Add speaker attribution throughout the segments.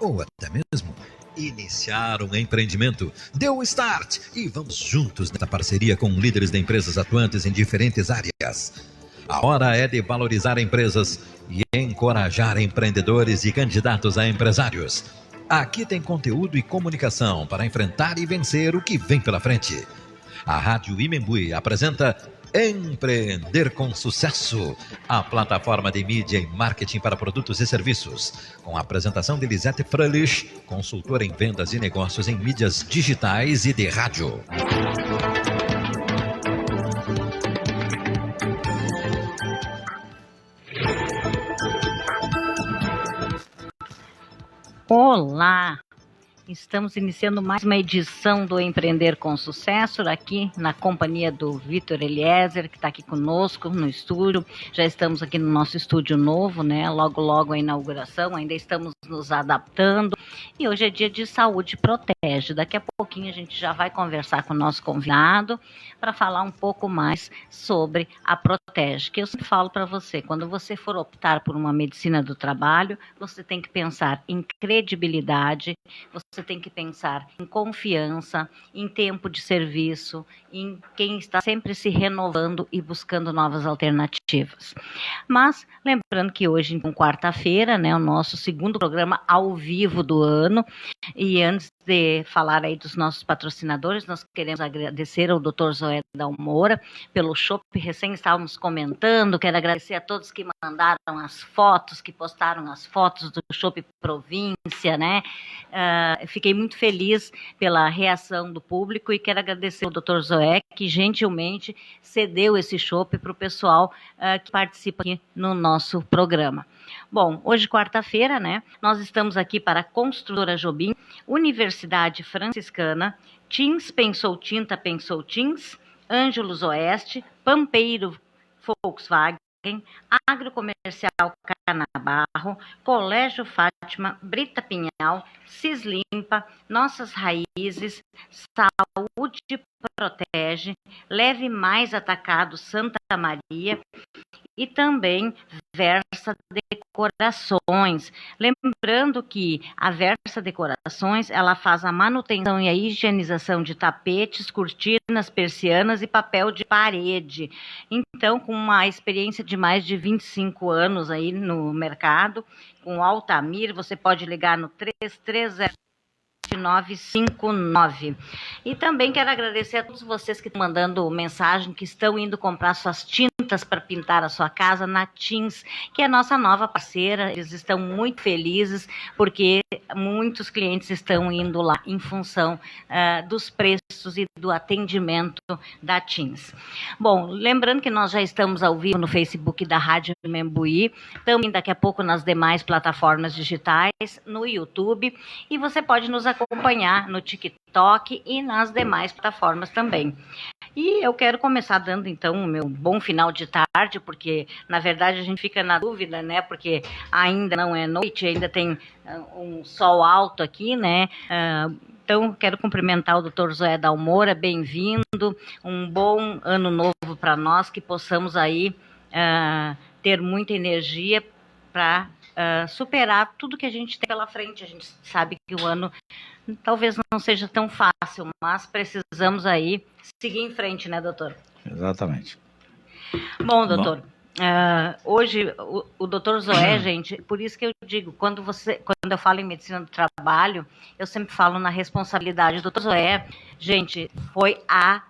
Speaker 1: ou até mesmo iniciar um empreendimento. Dê o start e vamos juntos nessa parceria com líderes de empresas atuantes em diferentes áreas. A hora é de valorizar empresas e encorajar empreendedores e candidatos a empresários. Aqui tem conteúdo e comunicação para enfrentar e vencer o que vem pela frente. A Rádio Imembuí apresenta Empreender com Sucesso, a plataforma de mídia e marketing para produtos e serviços, com a apresentação de Lisete Fröhlich, consultora em vendas e negócios em mídias digitais e de rádio.
Speaker 2: Olá! Estamos iniciando mais uma edição do Empreender com Sucesso, aqui na companhia do Vitor Eliezer, que está aqui conosco no estúdio. Já estamos aqui no nosso estúdio novo, né? Logo a inauguração, ainda estamos nos adaptando. E hoje é dia de Saúde Protege. Daqui a pouquinho a gente já vai conversar com o nosso convidado para falar um pouco mais sobre a Protege, que eu sempre falo para você, quando você for optar por uma medicina do trabalho, você tem que pensar em credibilidade, você tem que pensar em confiança, em tempo de serviço, em quem está sempre se renovando e buscando novas alternativas. Mas, lembrando que hoje, então, quarta-feira, né, o nosso segundo programa ao vivo do ano, e antes de falar aí dos nossos patrocinadores, nós queremos agradecer ao Dr. Zoé Dalmora pelo chopp, recém estávamos comentando, quero agradecer a todos que mandaram as fotos, que postaram as fotos do chopp Província, né? Fiquei muito feliz pela reação do público e quero agradecer ao Dr. Zoé, que gentilmente cedeu esse chopp para o pessoal que participa aqui no nosso programa. Bom, hoje quarta-feira, né, nós estamos aqui para a Construtora Jobim, Universidade Franciscana, Tins Pensou Tinta, Pensou Tins, Ângelos Oeste, Pampeiro Volkswagen, Agrocomercial Canabarro, Colégio Fátima, Brita Pinhal, Cislimpa, Nossas Raízes, Saúde Protege, Leve Mais Atacado Santa Maria e também Versa Decorações. Lembrando que a Versa Decorações, ela faz a manutenção e a higienização de tapetes, cortinas, persianas e papel de parede. Então, com uma experiência de mais de 25 anos aí no mercado, com Altamir, você pode ligar no 330 959. E também quero agradecer a todos vocês que estão mandando mensagem, que estão indo comprar suas tintas para pintar a sua casa na Tins, que é a nossa nova parceira. Eles estão muito felizes porque muitos clientes estão indo lá em função dos preços e do atendimento da Tins. Bom, lembrando que nós já estamos ao vivo no Facebook da Rádio Imembuí, também daqui a pouco nas demais plataformas digitais, no YouTube, e você pode nos acompanhar no TikTok e nas demais plataformas também. E eu quero começar dando, então, o meu bom final de tarde, porque, na verdade, a gente fica na dúvida, né, porque ainda não é noite, ainda tem um sol alto aqui, né, então, quero cumprimentar o Dr. Zoé Dalmora, bem-vindo, um bom ano novo para nós, que possamos aí ter muita energia para superar tudo que a gente tem pela frente. A gente sabe que o ano talvez não seja tão fácil, mas precisamos aí seguir em frente, né, doutor?
Speaker 3: Exatamente.
Speaker 2: Bom, doutor, hoje o doutor Zoé, gente, por isso que eu digo, quando eu falo em medicina do trabalho, eu sempre falo na responsabilidade. O doutor Zoé, gente, foi a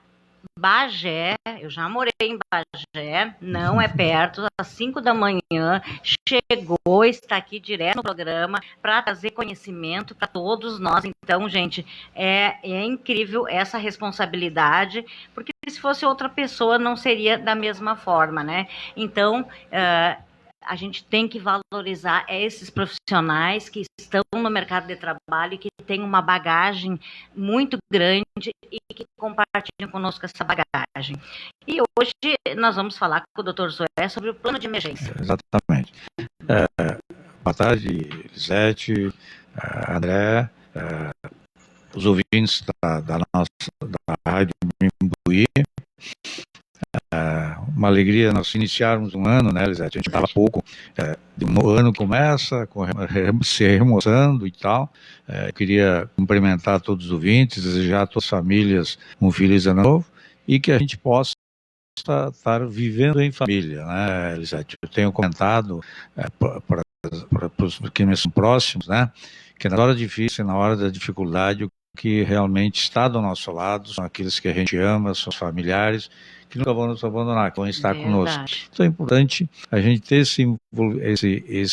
Speaker 2: Bagé, eu já morei em Bagé, não é perto, às 5 da manhã, chegou, está aqui direto no programa para trazer conhecimento para todos nós. Então, gente, é incrível essa responsabilidade, porque se fosse outra pessoa não seria da mesma forma, né? Então, a gente tem que valorizar esses profissionais que estão no mercado de trabalho e que têm uma bagagem muito grande e que compartilham conosco essa bagagem. E hoje nós vamos falar com o Dr. Zoé sobre o plano de emergência.
Speaker 3: Exatamente. Boa tarde, Lisete, André, os ouvintes da Rádio Imembuí. uma alegria nós iniciarmos um ano, né, Elisete? A gente estava pouco, o ano começa se remoçando e tal. Eu queria cumprimentar todos os ouvintes, desejar a todas as famílias um feliz ano novo e que a gente possa estar vivendo em família, né, Elisete? Eu tenho comentado para os que me são próximos, né, que na hora difícil, na hora da dificuldade, o que realmente está do nosso lado são aqueles que a gente ama, são os familiares, que nunca vão nos abandonar, que vão estar conosco. Então é importante a gente ter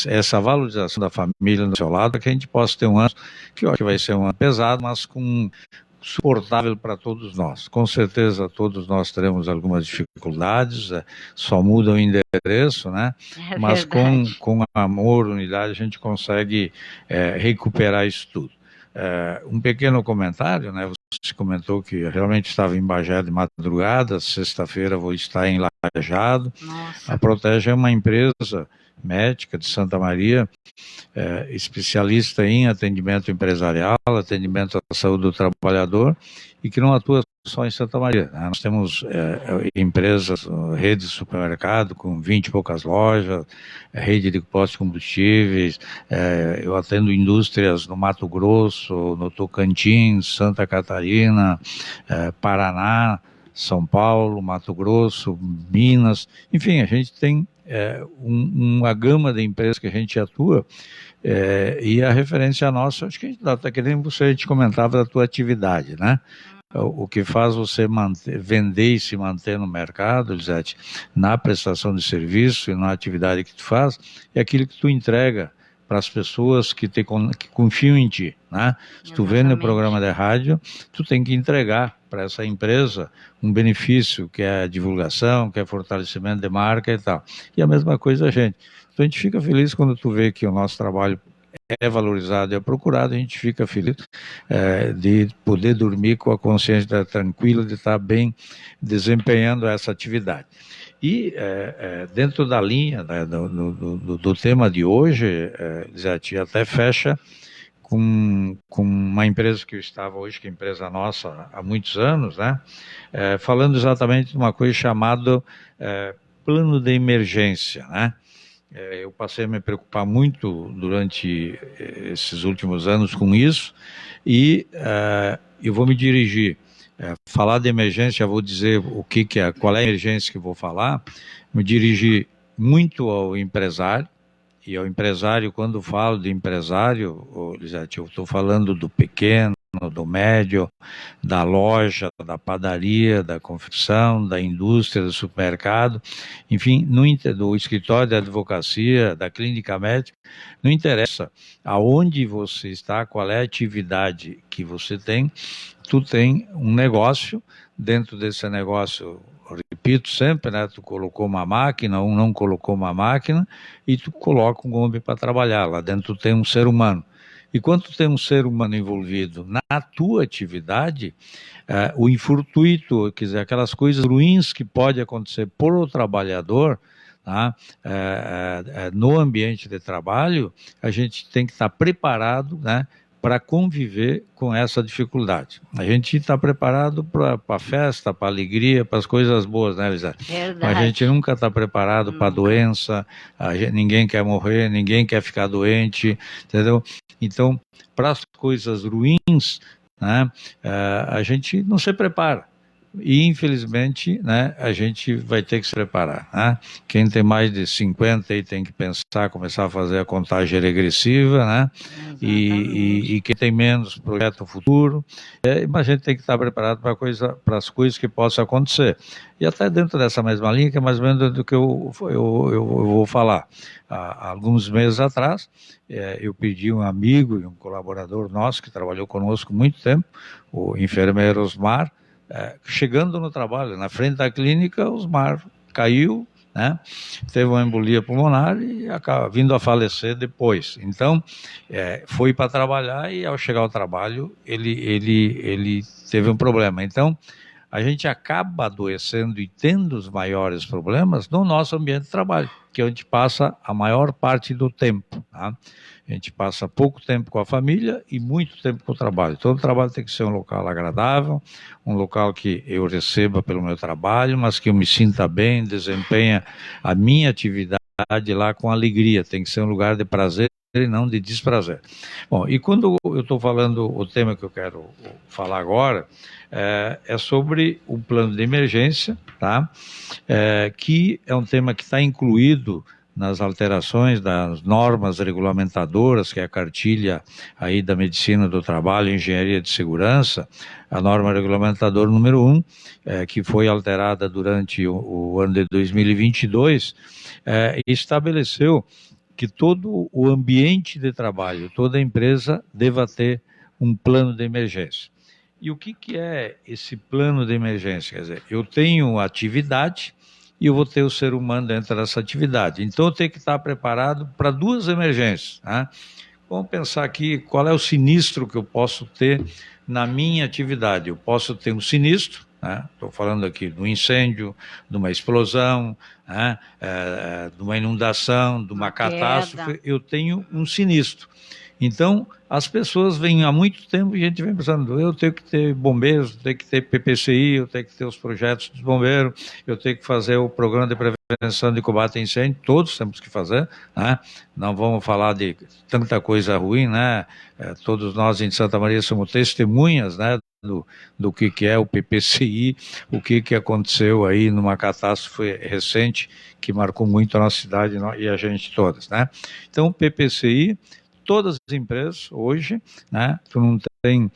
Speaker 3: essa valorização da família do seu lado, para que a gente possa ter um ano que eu acho que vai ser um ano pesado, mas suportável para todos nós. Com certeza todos nós teremos algumas dificuldades, só muda o endereço, né? Mas com amor, unidade, a gente consegue recuperar isso tudo. Um pequeno comentário, né? Você comentou que realmente estava em Bagé de madrugada, sexta-feira vou estar em Lajeado.
Speaker 2: Nossa.
Speaker 3: A Protege é uma empresa médica de Santa Maria, especialista em atendimento empresarial, atendimento à saúde do trabalhador, e que não atua só em Santa Maria, né? Nós temos empresas, rede de supermercado com 20 e poucas lojas, rede de postos de combustíveis, eu atendo indústrias no Mato Grosso, no Tocantins, Santa Catarina, Paraná, São Paulo, Mato Grosso, Minas, enfim, a gente tem uma gama de empresas que a gente atua, e a referência nossa, acho que a gente está querendo, a gente comentava da tua atividade, né? O que faz você vender e se manter no mercado, Elisete, na prestação de serviço e na atividade que tu faz, é aquilo que tu entrega para as pessoas que confiam em ti, né? Se tu vende no programa de rádio, tu tem que entregar para essa empresa um benefício, que é a divulgação, que é fortalecimento de marca e tal. E a mesma coisa a gente. Então a gente fica feliz quando tu vê que o nosso trabalho é valorizado e é procurado, a gente fica feliz de poder dormir com a consciência tranquila de estar bem desempenhando essa atividade. E dentro da linha, né, do tema de hoje, Elisete, até fecha com uma empresa que eu estava hoje, que é empresa nossa há muitos anos, né, falando exatamente de uma coisa chamada plano de emergência, né? Eu passei a me preocupar muito durante esses últimos anos com isso, e eu vou me dirigir, falar de emergência, vou dizer qual é a emergência que eu vou falar, me dirigir muito ao empresário, e ao empresário, quando falo de empresário, Elisete, eu estou falando do pequeno, do médio, da loja, da padaria, da confecção, da indústria, do supermercado, enfim, do escritório de advocacia, da clínica médica, não interessa aonde você está, qual é a atividade que você tem, tu tem um negócio, dentro desse negócio, repito sempre, né, tu colocou uma máquina, ou não colocou uma máquina, e tu coloca um homem para trabalhar, lá dentro tu tem um ser humano. E quando tu tem um ser humano envolvido na tua atividade, o infortuito, quer dizer, aquelas coisas ruins que pode acontecer por o trabalhador, tá? No ambiente de trabalho, a gente tem que estar preparado, né, para conviver com essa dificuldade. A gente está preparado para a festa, para a alegria, para as coisas boas, né, Elisete?
Speaker 2: Verdade.
Speaker 3: A gente nunca está preparado para a doença, ninguém quer morrer, ninguém quer ficar doente, entendeu? Então, para as coisas ruins, né, a gente não se prepara. E, infelizmente, né, a gente vai ter que se preparar, né? Quem tem mais de 50 aí tem que pensar, começar a fazer a contagem regressiva, né? E quem tem menos, projeta o futuro. Mas a gente tem que estar preparado para as coisas que possam acontecer. E até dentro dessa mesma linha, que é mais ou menos do que eu vou falar. Há alguns meses atrás, eu pedi um amigo e um colaborador nosso, que trabalhou conosco muito tempo, o enfermeiro Osmar, chegando no trabalho, na frente da clínica, o Osmar caiu, né? Teve uma embolia pulmonar e vindo a falecer depois. Então, foi para trabalhar e ao chegar ao trabalho, ele teve um problema. Então, a gente acaba adoecendo e tendo os maiores problemas no nosso ambiente de trabalho. que a gente passa a maior parte do tempo, tá? A gente passa pouco tempo com a família e muito tempo com o trabalho. Então, o trabalho tem que ser um local agradável, um local que eu receba pelo meu trabalho, mas que eu me sinta bem, desempenha a minha atividade lá com alegria. Tem que ser um lugar de prazer e não de desprazer. Bom, e quando eu estou falando, o tema que eu quero falar agora é sobre o plano de emergência, tá? Que é um tema que está incluído nas alterações das normas regulamentadoras, que é a cartilha aí da Medicina do Trabalho e Engenharia de Segurança, a norma regulamentadora número 1, que foi alterada durante o ano de 2022, estabeleceu que todo o ambiente de trabalho, toda empresa deva ter um plano de emergência. E o que é esse plano de emergência? Quer dizer, eu tenho atividade e eu vou ter o ser humano dentro dessa atividade. Então, eu tenho que estar preparado para duas emergências, né? Vamos pensar aqui qual é o sinistro que eu posso ter na minha atividade. Eu posso ter um sinistro, né? Estou falando aqui de um incêndio, de uma explosão, né? De uma inundação, de uma catástrofe. Eu tenho um sinistro. Então, as pessoas vêm há muito tempo e a gente vem pensando, eu tenho que ter bombeiros, eu tenho que ter PPCI, eu tenho que ter os projetos dos bombeiros, eu tenho que fazer o programa de prevenção de combate a incêndio, todos temos que fazer, né? Não vamos falar de tanta coisa ruim, né? Todos nós em Santa Maria somos testemunhas, né? Do que é o PPCI, o que aconteceu aí numa catástrofe recente que marcou muito a nossa cidade e a gente todas, né? Então, o PPCI, todas as empresas hoje, né, tu não tem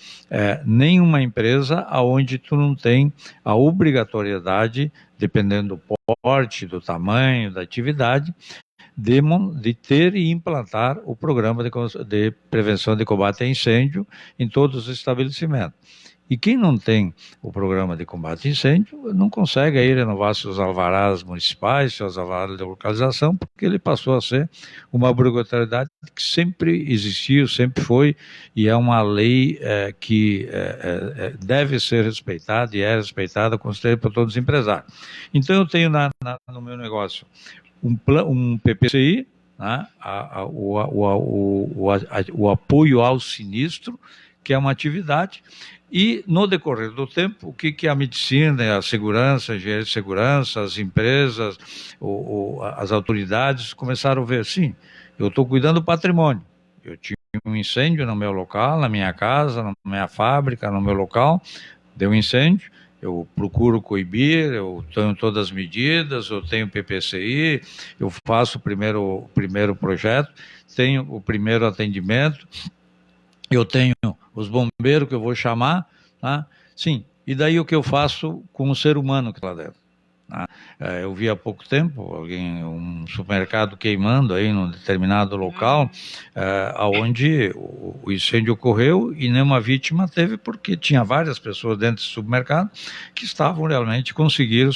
Speaker 3: nenhuma empresa onde tu não tem a obrigatoriedade, dependendo do porte, do tamanho, da atividade, de ter e implantar o programa de prevenção de combate a incêndio em todos os estabelecimentos. E quem não tem o programa de combate a incêndio não consegue aí renovar seus alvarás municipais, seus alvarás de localização, porque ele passou a ser uma obrigatoriedade que sempre existiu, sempre foi, e é uma lei que deve ser respeitada e é respeitada, considerada por todos os empresários. Então eu tenho no meu negócio um PPCI, né, o apoio ao sinistro, que é uma atividade. E, no decorrer do tempo, o que a medicina, a segurança, a engenharia de segurança, as empresas, as autoridades começaram a ver, sim, eu estou cuidando do patrimônio. Eu tinha um incêndio no meu local, na minha casa, na minha fábrica, no meu local, deu um incêndio, eu procuro coibir, eu tenho todas as medidas, eu tenho PPCI, eu faço o primeiro projeto, tenho o primeiro atendimento, eu tenho os bombeiros que eu vou chamar, tá? Sim, e daí o que eu faço com o ser humano que está lá dentro? Tá? Eu vi há pouco tempo um supermercado queimando aí num determinado local, onde o incêndio ocorreu e nenhuma vítima teve, porque tinha várias pessoas dentro desse supermercado que estavam realmente conseguiram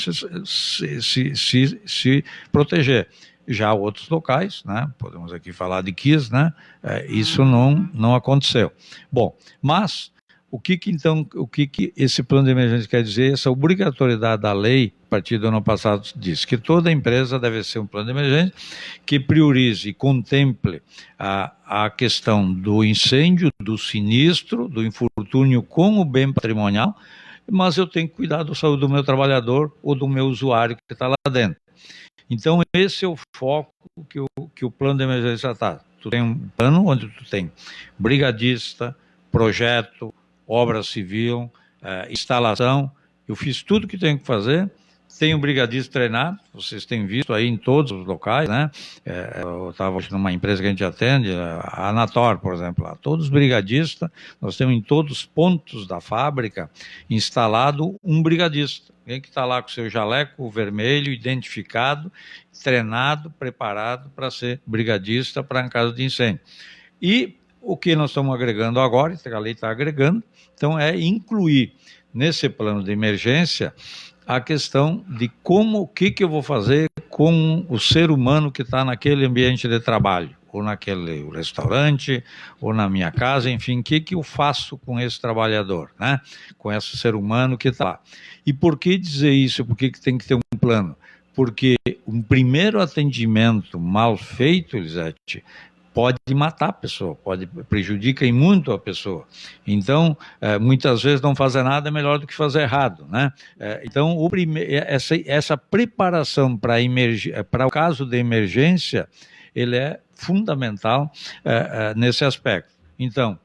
Speaker 3: se proteger. Já outros locais, né, podemos aqui falar de Kiss, né, isso não aconteceu. Bom, mas o que esse plano de emergência quer dizer? Essa obrigatoriedade da lei, a partir do ano passado, diz que toda empresa deve ser um plano de emergência que priorize e contemple a questão do incêndio, do sinistro, do infortúnio com o bem patrimonial, mas eu tenho que cuidar da saúde do meu trabalhador ou do meu usuário que está lá dentro. Então, esse é o foco que o plano de emergência está. Tu tem um plano onde tu tem brigadista, projeto, obra civil, instalação. Eu fiz tudo que tenho que fazer. Tenho brigadista treinado, vocês têm visto aí em todos os locais, né? Eu estava numa empresa que a gente atende, a Anator, por exemplo, lá, todos brigadistas, nós temos em todos os pontos da fábrica instalado um brigadista. Alguém que está lá com seu jaleco vermelho, identificado, treinado, preparado para ser brigadista para em caso de incêndio. E o que nós estamos agregando agora, a lei está agregando, então é incluir nesse plano de emergência a questão de o que eu vou fazer com o ser humano que está naquele ambiente de trabalho, ou naquele restaurante, ou na minha casa, enfim, o que eu faço com esse trabalhador, né? Com esse ser humano que está lá. E por que dizer isso? Por que tem que ter um plano? Porque um primeiro atendimento mal feito, Elisete, pode matar a pessoa, pode prejudicar muito a pessoa. Então, muitas vezes não fazer nada é melhor do que fazer errado, né? Então, essa preparação para o caso de emergência, ele é fundamental nesse aspecto. Então,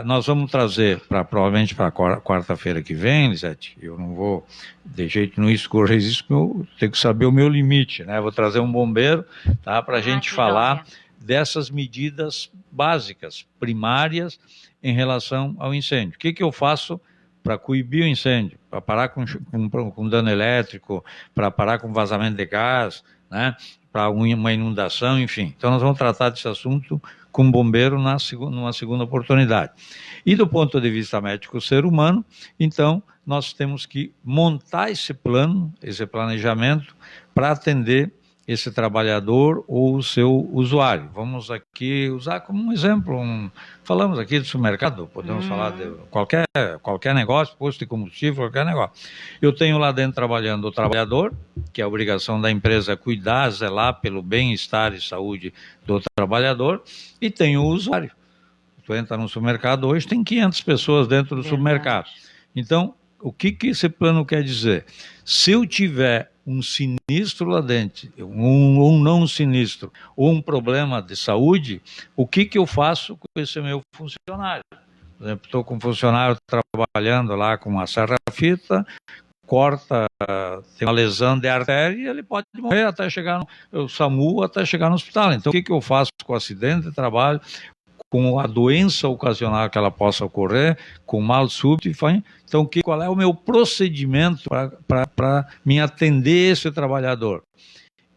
Speaker 3: nós vamos trazer provavelmente para quarta-feira que vem, Lisete, eu não vou de jeito nenhum escorrer isso, porque eu tenho que saber o meu limite, né? Vou trazer um bombeiro, tá, para a gente falar dessas medidas básicas, primárias, em relação ao incêndio. O que eu faço para coibir o incêndio, para parar com dano elétrico, para parar com vazamento de gás, né, para uma inundação, enfim. Então, nós vamos tratar desse assunto com o bombeiro numa segunda oportunidade. E do ponto de vista médico ser humano, então, nós temos que montar esse plano, esse planejamento, para atender esse trabalhador ou o seu usuário. Vamos aqui usar como um exemplo, falamos aqui de supermercado, podemos falar de qualquer negócio, posto de combustível, qualquer negócio. Eu tenho lá dentro trabalhando o trabalhador, que é a obrigação da empresa cuidar, zelar pelo bem-estar e saúde do trabalhador, e tenho o usuário. Tu entra no supermercado hoje, tem 500 pessoas dentro do supermercado. Então, o que esse plano quer dizer? Se eu tiver um sinistro lá dentro, um não sinistro, ou um problema de saúde, o que eu faço com esse meu funcionário? Por exemplo, estou com um funcionário trabalhando lá com uma serra-fita, corta, tem uma lesão de artéria, e ele pode morrer até chegar no SAMU, até chegar no hospital. Então, o que eu faço com o acidente de trabalho, com a doença ocasional que ela possa ocorrer, com mal súbito, então qual é o meu procedimento para me atender esse trabalhador?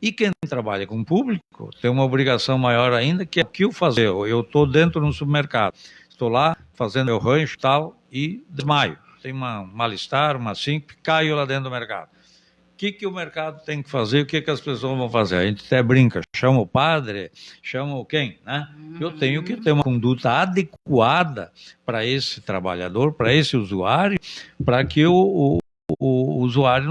Speaker 3: E quem trabalha com o público tem uma obrigação maior ainda, que é o que eu fazer. Eu estou dentro de um supermercado, estou lá fazendo meu rancho e tal, e desmaio. Tem um mal-estar, uma síncope, caio lá dentro do mercado. O que o mercado tem que fazer? O que as pessoas vão fazer? A gente até brinca, chama o padre, chama quem, né? Eu tenho que ter uma conduta adequada para esse trabalhador, para esse usuário, para que o usuário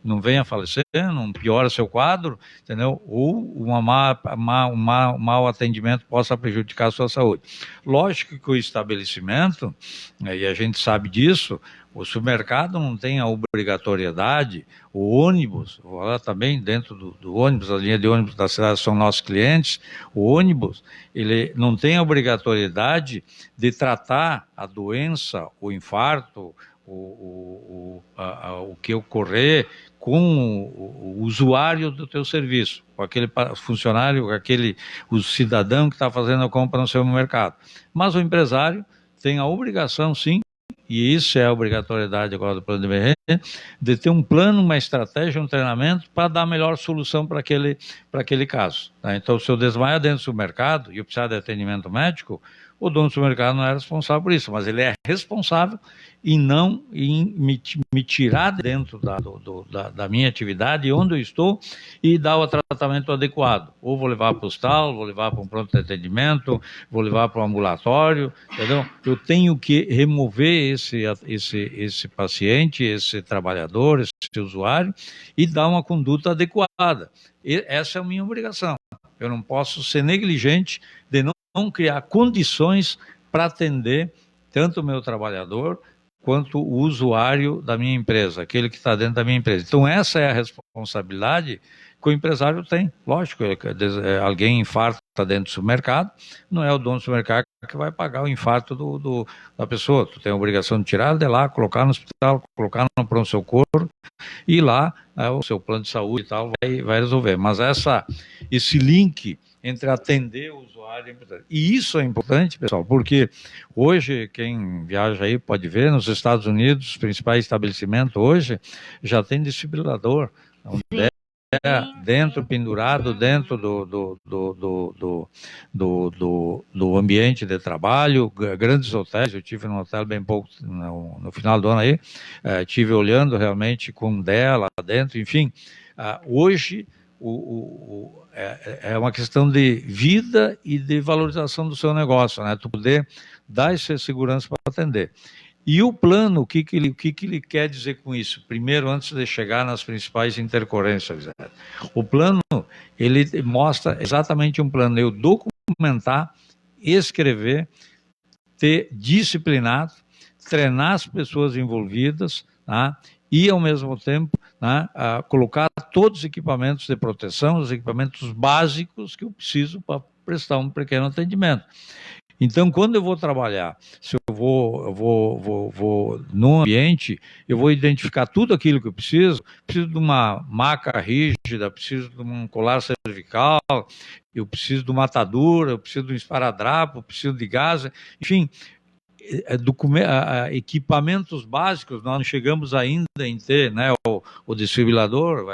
Speaker 3: não venha a falecer, não piora seu quadro, entendeu? Ou um mau atendimento possa prejudicar a sua saúde. Lógico que o estabelecimento, e a gente sabe disso, o supermercado não tem a obrigatoriedade, o ônibus, vou falar também dentro do ônibus, a linha de ônibus da cidade são nossos clientes, o ônibus, ele não tem a obrigatoriedade de tratar a doença, o infarto, o que ocorrer com o usuário do teu serviço, com aquele funcionário, o cidadão que está fazendo a compra no seu mercado. Mas o empresário tem a obrigação, sim, e isso é a obrigatoriedade agora do plano de emergência, de ter um plano, uma estratégia, um treinamento para dar a melhor solução para aquele caso. Tá? Então, se eu desmaiar dentro do supermercado e eu precisar de atendimento médico, o dono do supermercado não é responsável por isso, mas ele é responsável em me tirar dentro da minha atividade, onde eu estou, e dar o tratamento adequado. Ou vou levar para o hospital, vou levar para um pronto de atendimento, vou levar para um ambulatório, entendeu? Eu tenho que remover esse paciente, esse trabalhador, esse usuário, e dar uma conduta adequada. E essa é a minha obrigação. Eu não posso ser negligente de não criar condições para atender tanto o meu trabalhador quanto o usuário da minha empresa, aquele que está dentro da minha empresa. Então, essa é a responsabilidade que o empresário tem. Lógico, alguém infarta dentro do supermercado, não é o dono do supermercado que vai pagar o infarto da pessoa. Tu tem a obrigação de tirar de lá, colocar no hospital, colocar no pronto-socorro, e lá o seu plano de saúde e tal vai resolver. Mas esse link entre atender o usuário é importante. E isso é importante, pessoal, porque hoje, quem viaja aí pode ver, nos Estados Unidos, os principais estabelecimentos hoje já tem desfibrilador, pendurado dentro do ambiente de trabalho, grandes hotéis. Eu tive num hotel bem pouco no final do ano aí, tive olhando realmente com dela dentro, enfim, hoje é uma questão de vida e de valorização do seu negócio, né? Tu poder dar essa segurança para atender. E o plano, o que ele quer dizer com isso? Primeiro, antes de chegar nas principais intercorrências, o plano, ele mostra exatamente um plano, eu documentar, escrever, ter disciplinado, treinar as pessoas envolvidas, tá? E, ao mesmo tempo, né, colocar todos os equipamentos de proteção, os equipamentos básicos que eu preciso para prestar um pequeno atendimento. Então, quando eu vou trabalhar, se eu vou num ambiente, eu vou identificar tudo aquilo que eu preciso de uma maca rígida, preciso de um colar cervical, eu preciso de uma atadura, eu preciso de um esparadrapo, eu preciso de gás, enfim, equipamentos básicos. Nós não chegamos ainda em ter, né, o desfibrilador,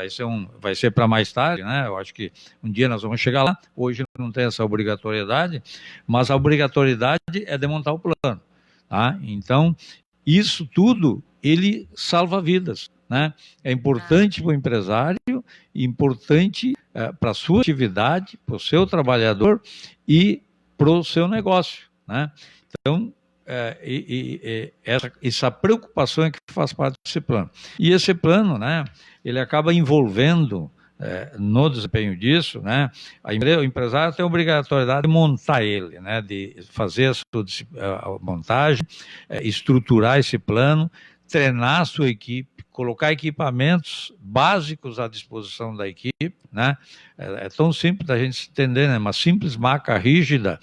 Speaker 3: vai ser para mais tarde, né? Eu acho que um dia nós vamos chegar lá. Hoje não tem essa obrigatoriedade, mas a obrigatoriedade é de montar o plano, tá? Então, isso tudo, ele salva vidas, né? É importante para o empresário, importante para a sua atividade, para o seu trabalhador e para o seu negócio, né? Então, essa preocupação é que faz parte desse plano. E esse plano, né, ele acaba envolvendo, no desempenho disso, né, o empresário tem a obrigatoriedade de montar ele, né, de fazer a montagem, estruturar esse plano, treinar a sua equipe, colocar equipamentos básicos à disposição da equipe, né? É tão simples da gente entender, né? Uma simples maca rígida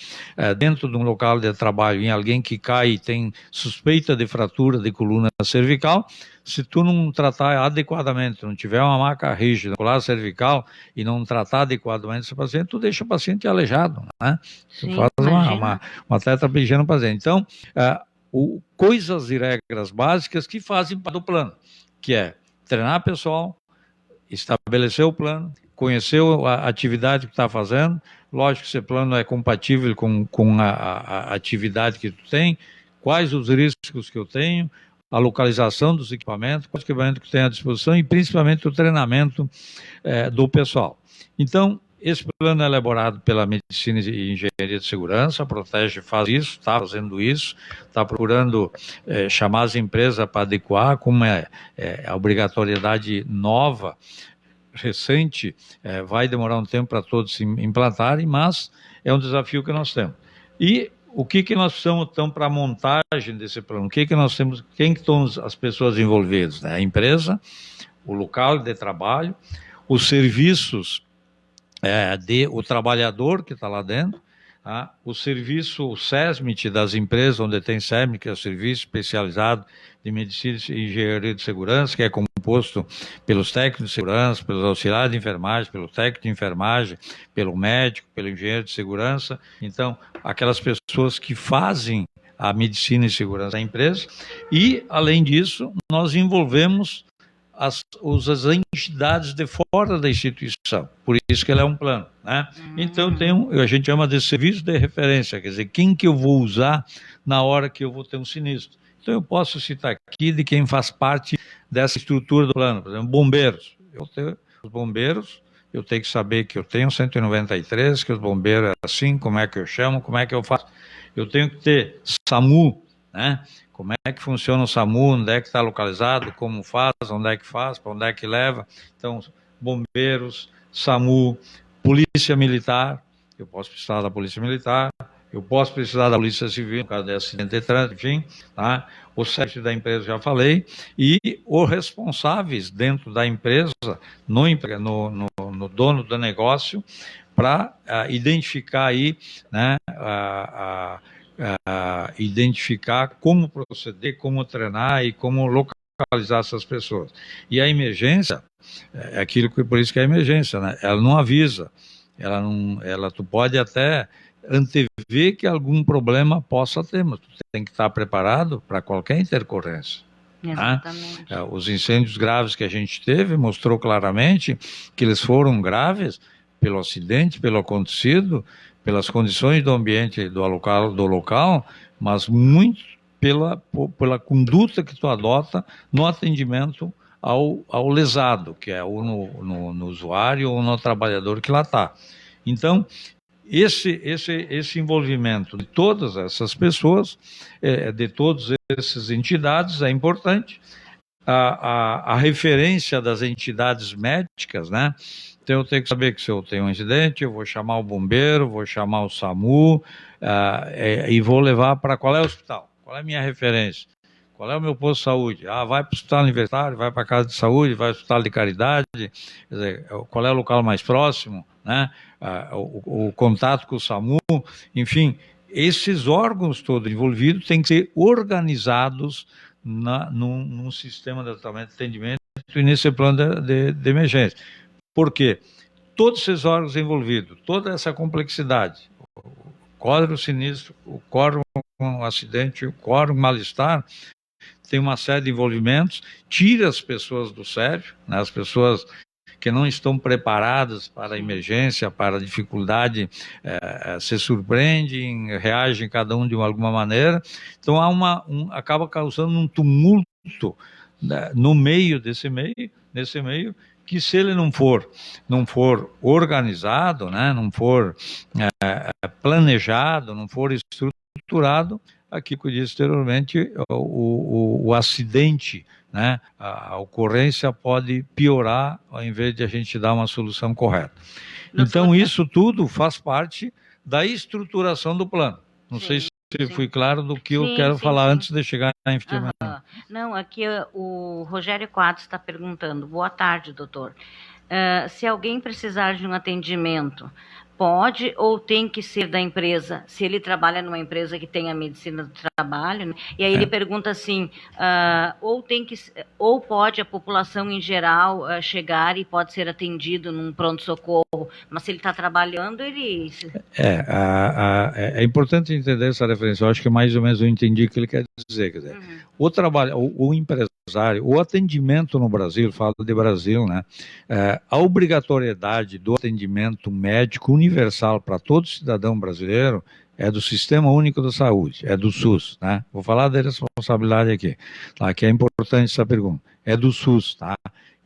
Speaker 3: dentro de um local de trabalho, em alguém que cai e tem suspeita de fratura de coluna cervical, se tu não tratar adequadamente, não tiver uma maca rígida, colar cervical, e não tratar adequadamente esse paciente, tu deixa o paciente aleijado, né?
Speaker 2: Sim,
Speaker 3: tu faz uma tetraplegia no paciente. Então, coisas e regras básicas que fazem parte do plano, que é treinar pessoal, estabelecer o plano, conhecer a atividade que está fazendo. Lógico que esse plano é compatível com a atividade que tu tem, quais os riscos que eu tenho, a localização dos equipamentos, quais equipamentos que tem à disposição e principalmente o treinamento do pessoal. Então, esse plano é elaborado pela Medicina e Engenharia de Segurança, a Protege faz isso, está fazendo isso, está procurando chamar as empresas para adequar, como é a obrigatoriedade nova, recente, vai demorar um tempo para todos se implantarem, mas é um desafio que nós temos. E o que nós precisamos, então, para a montagem desse plano? O que nós temos, quem que estão as pessoas envolvidas? Né? A empresa, o local de trabalho, os serviços o trabalhador que está lá dentro, tá? O serviço, o SESMIT das empresas, onde tem SESMIT, que é o Serviço Especializado de Medicina e Engenharia de Segurança, que é composto pelos técnicos de segurança, pelos auxiliares de enfermagem, pelo técnico de enfermagem, pelo médico, pelo engenheiro de segurança. Então, aquelas pessoas que fazem a medicina e segurança da empresa. E, além disso, nós envolvemos as entidades de fora da instituição, por isso que ele é um plano, né? Então a gente chama de serviço de referência, quer dizer, quem que eu vou usar na hora que eu vou ter um sinistro. Então eu posso citar aqui de quem faz parte dessa estrutura do plano, por exemplo, bombeiros. Os bombeiros, eu tenho que saber que eu tenho 193, que os bombeiros é assim, como é que eu chamo, como é que eu faço. Eu tenho que ter SAMU, né? Como é que funciona o SAMU, onde é que está localizado, como faz, onde é que faz, para onde é que leva. Então, bombeiros, SAMU, Polícia Militar, eu posso precisar da Polícia Militar, eu posso precisar da Polícia Civil, no caso de acidente de trânsito, enfim, tá? O CEP da empresa já falei, e os responsáveis dentro da empresa, no dono do negócio, para identificar aí, né, identificar como proceder, como treinar e como localizar essas pessoas. E a emergência, por isso que é a emergência, né? Ela não avisa, tu pode até antever que algum problema possa ter, mas tu tem que estar preparado para qualquer intercorrência.
Speaker 2: Exatamente.
Speaker 3: Os incêndios graves que a gente teve mostrou claramente que eles foram graves pelo acidente, pelo acontecido, pelas condições do ambiente do local, mas muito pela conduta que tu adota no atendimento ao lesado, que é ou no usuário ou no trabalhador que lá está. Então, esse envolvimento de todas essas pessoas, de todas essas entidades é importante. A referência das entidades médicas, né? Então eu tenho que saber que se eu tenho um incidente, eu vou chamar o bombeiro, vou chamar o SAMU e vou levar para qual é o hospital, qual é a minha referência, qual é o meu posto de saúde. Vai para o hospital universitário, vai para a casa de saúde, vai para o hospital de caridade, quer dizer, qual é o local mais próximo, né? O contato com o SAMU, enfim, esses órgãos todos envolvidos têm que ser organizados num sistema de tratamento e atendimento e nesse plano de emergência. Por quê? Todos esses órgãos envolvidos, toda essa complexidade, o quadro sinistro, o quadro acidente, o quadro mal-estar, tem uma série de envolvimentos, tira as pessoas do sério, né, as pessoas que não estão preparadas para a emergência, para a dificuldade, se surpreendem, reagem cada um de alguma maneira. Então acaba causando um tumulto, né, nesse meio, que se ele não for organizado, né, não for planejado, não for estruturado, aqui que eu disse anteriormente, o acidente, né, a ocorrência pode piorar ao invés de a gente dar uma solução correta. Então isso tudo faz parte da estruturação do plano. Não sei se fui claro do que eu quero falar antes de chegar na investimento.
Speaker 2: Não, aqui o Rogério Quadros está perguntando. Boa tarde, doutor. Se alguém precisar de um atendimento, pode ou tem que ser da empresa, se ele trabalha numa empresa que tem a medicina do trabalho, né? E aí ele pergunta assim, ou pode a população em geral chegar e pode ser atendido num pronto-socorro, mas se ele está trabalhando, ele...
Speaker 3: É importante entender essa referência, eu acho que mais ou menos eu entendi o que ele quer dizer, o trabalho, o empresário, o atendimento no Brasil, falo de Brasil, né? A obrigatoriedade do atendimento médico universal para todo cidadão brasileiro é do Sistema Único da Saúde, é do SUS, né? Vou falar da responsabilidade aqui, tá? Que é importante essa pergunta. É do SUS, tá?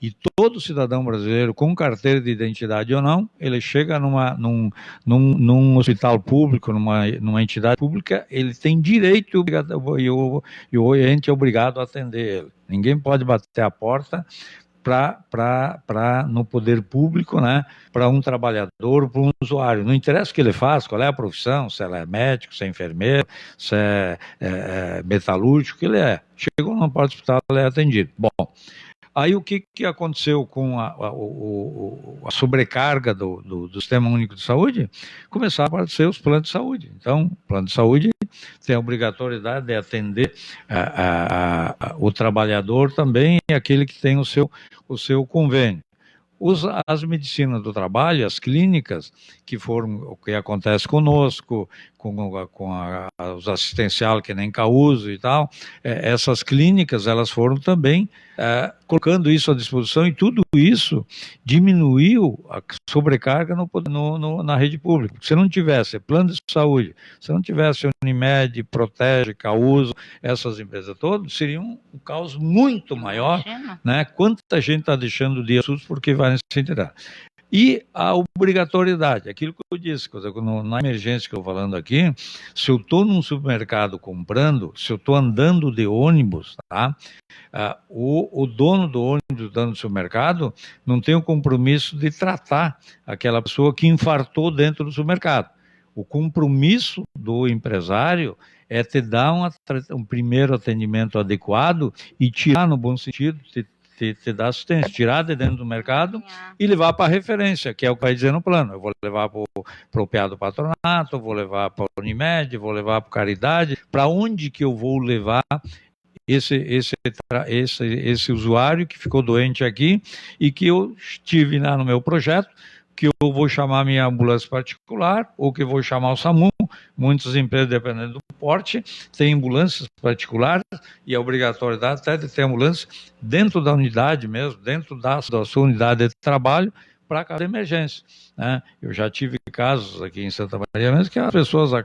Speaker 3: E todo cidadão brasileiro, com carteira de identidade ou não, ele chega num hospital público, numa entidade pública, ele tem direito e o ente é obrigado a atender ele. Ninguém pode bater a porta no poder público, né, para um trabalhador, para um usuário. Não interessa o que ele faz, qual é a profissão, se ele é médico, se é enfermeiro, se é metalúrgico, o que ele é. Chegou numa porta do hospital, ele é atendido. Bom, aí o que aconteceu com a sobrecarga do Sistema Único de Saúde? Começaram a aparecer os planos de saúde. Então, o plano de saúde tem a obrigatoriedade de atender o trabalhador também e aquele que tem o seu convênio. As medicinas do trabalho, as clínicas, que foram o que acontece conosco, com os assistencial que nem Causo e tal, essas clínicas, elas foram também colocando isso à disposição, e tudo isso diminuiu a sobrecarga na rede pública. Se não tivesse plano de saúde, se não tivesse Unimed, Protege, Causo, essas empresas todas, seria um caos muito maior, né? Quanta gente está deixando de SUS porque vai nesse sentido. E a obrigatoriedade, aquilo que eu disse, na emergência que eu estou falando aqui, se eu estou num supermercado comprando, se eu estou andando de ônibus, tá? O dono do ônibus, dono do supermercado, não tem o compromisso de tratar aquela pessoa que infartou dentro do supermercado. O compromisso do empresário é te dar um primeiro atendimento adequado e tirar, no bom sentido, te dar assistência, tirar de dentro do mercado e levar para a referência, que é o que vai dizer no plano. Eu vou levar para o PA do patronato, vou levar para a Unimed, vou levar para Caridade. Para onde que eu vou levar esse usuário que ficou doente aqui e que eu tive lá no meu projeto, que eu vou chamar minha ambulância particular ou que eu vou chamar o SAMU. Muitas empresas, dependendo do porte, têm ambulâncias particulares e a obrigatoriedade até de ter ambulância dentro da unidade mesmo, dentro da sua unidade de trabalho, para cada emergência, né? Eu já tive casos aqui em Santa Maria mesmo que as pessoas o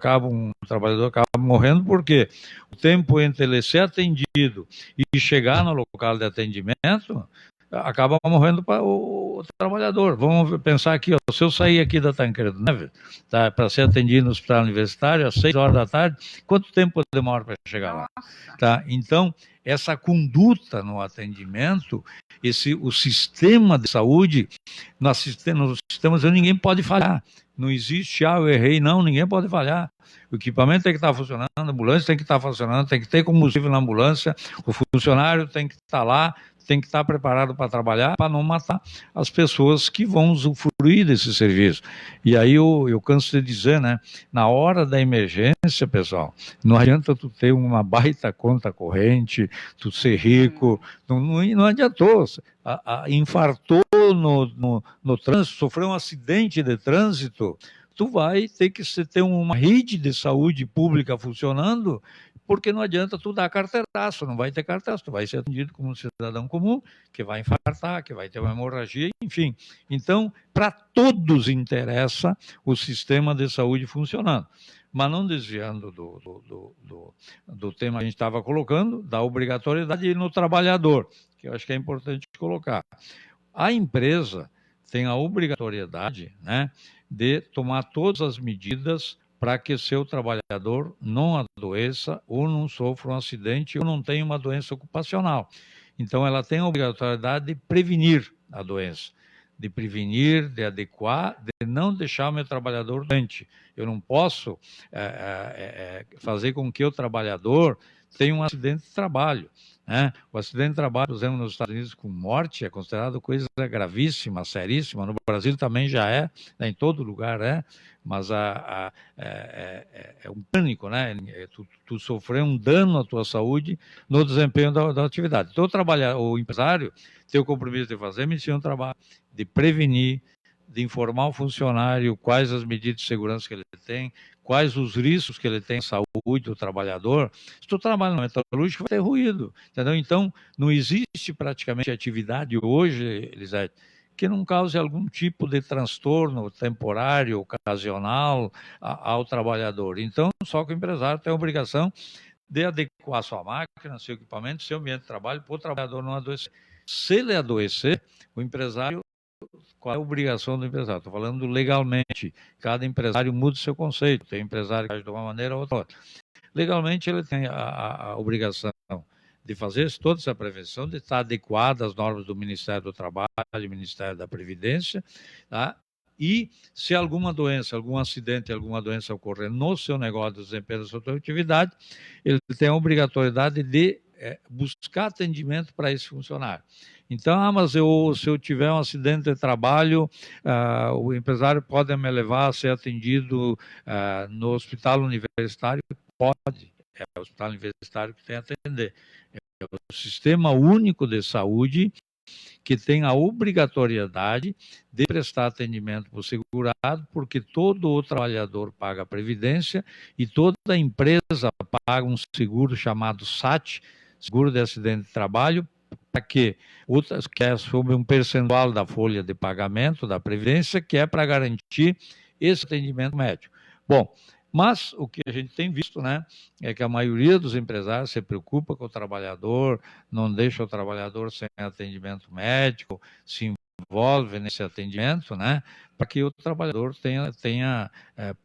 Speaker 3: trabalhador acaba morrendo porque o tempo entre ele ser atendido e chegar no local de atendimento acaba morrendo para o trabalhador. Vamos pensar aqui, ó, se eu sair aqui da Tancredo Neves, tá, para ser atendido no hospital universitário às 6 horas da tarde, quanto tempo demora para chegar lá? Tá? Então, essa conduta no atendimento, o sistema de saúde, nos sistemas ninguém pode falhar. Não existe, eu errei, não, ninguém pode falhar. O equipamento tem que estar funcionando, a ambulância tem que estar funcionando, tem que ter combustível na ambulância, o funcionário tem que estar lá, tem que estar preparado para trabalhar, para não matar as pessoas que vão usufruir desse serviço. E aí eu canso de dizer, né, na hora da emergência, pessoal, não adianta tu ter uma baita conta corrente, tu ser rico, não adiantou. Infartou no trânsito, sofreu um acidente de trânsito, tu vai ter que ter uma rede de saúde pública funcionando, porque não adianta tu dar carteiraço, não vai ter carteiraço, tu vai ser atendido como um cidadão comum, que vai infartar, que vai ter uma hemorragia, enfim. Então, para todos interessa o sistema de saúde funcionando. Mas não desviando do tema que a gente estava colocando, da obrigatoriedade no trabalhador, que eu acho que é importante colocar. A empresa tem a obrigatoriedade, né, de tomar todas as medidas para que seu trabalhador não adoeça ou não sofra um acidente ou não tenha uma doença ocupacional. Então, ela tem a obrigatoriedade de prevenir a doença, de prevenir, de adequar, de não deixar o meu trabalhador doente. Eu não posso fazer com que o trabalhador tenha um acidente de trabalho. Né? O acidente de trabalho, por exemplo, nos Estados Unidos com morte é considerado coisa gravíssima, seríssima. No Brasil também já é, né? Em todo lugar é, mas é um pânico, né? Tu sofrer um dano à tua saúde no desempenho da atividade. Então, o empresário tem o compromisso de fazer medicina do trabalho, de prevenir, de informar o funcionário quais as medidas de segurança que ele tem, quais os riscos que ele tem à saúde do trabalhador. Se tu trabalha no metalúrgico, vai ter ruído, entendeu? Então, não existe praticamente atividade hoje, Elisete, que não cause algum tipo de transtorno temporário, ocasional ao trabalhador. Então, só que o empresário tem a obrigação de adequar sua máquina, seu equipamento, seu ambiente de trabalho, para o trabalhador não adoecer. Se ele adoecer, o empresário, qual é a obrigação do empresário? Estou falando legalmente. Cada empresário muda o seu conceito. Tem empresário que age de uma maneira ou outra. Legalmente, ele tem a obrigação de fazer toda essa prevenção, de estar adequada às normas do Ministério do Trabalho, do Ministério da Previdência, tá? E se alguma doença, algum acidente, alguma doença ocorrer no seu negócio de desempenho da sua atividade, ele tem a obrigatoriedade de buscar atendimento para esse funcionário. Então, mas se eu tiver um acidente de trabalho, o empresário pode me levar a ser atendido no hospital universitário? Pode. É o hospital universitário que tem a atender. É o Sistema Único de Saúde que tem a obrigatoriedade de prestar atendimento para o segurado, porque todo o trabalhador paga a previdência e toda a empresa paga um seguro chamado SAT, seguro de acidente de trabalho, para que é sobre um percentual da folha de pagamento da previdência, que é para garantir esse atendimento médico. Bom, mas o que a gente tem visto, né, é que a maioria dos empresários se preocupa com o trabalhador, não deixa o trabalhador sem atendimento médico, se envolve nesse atendimento, né, para que o trabalhador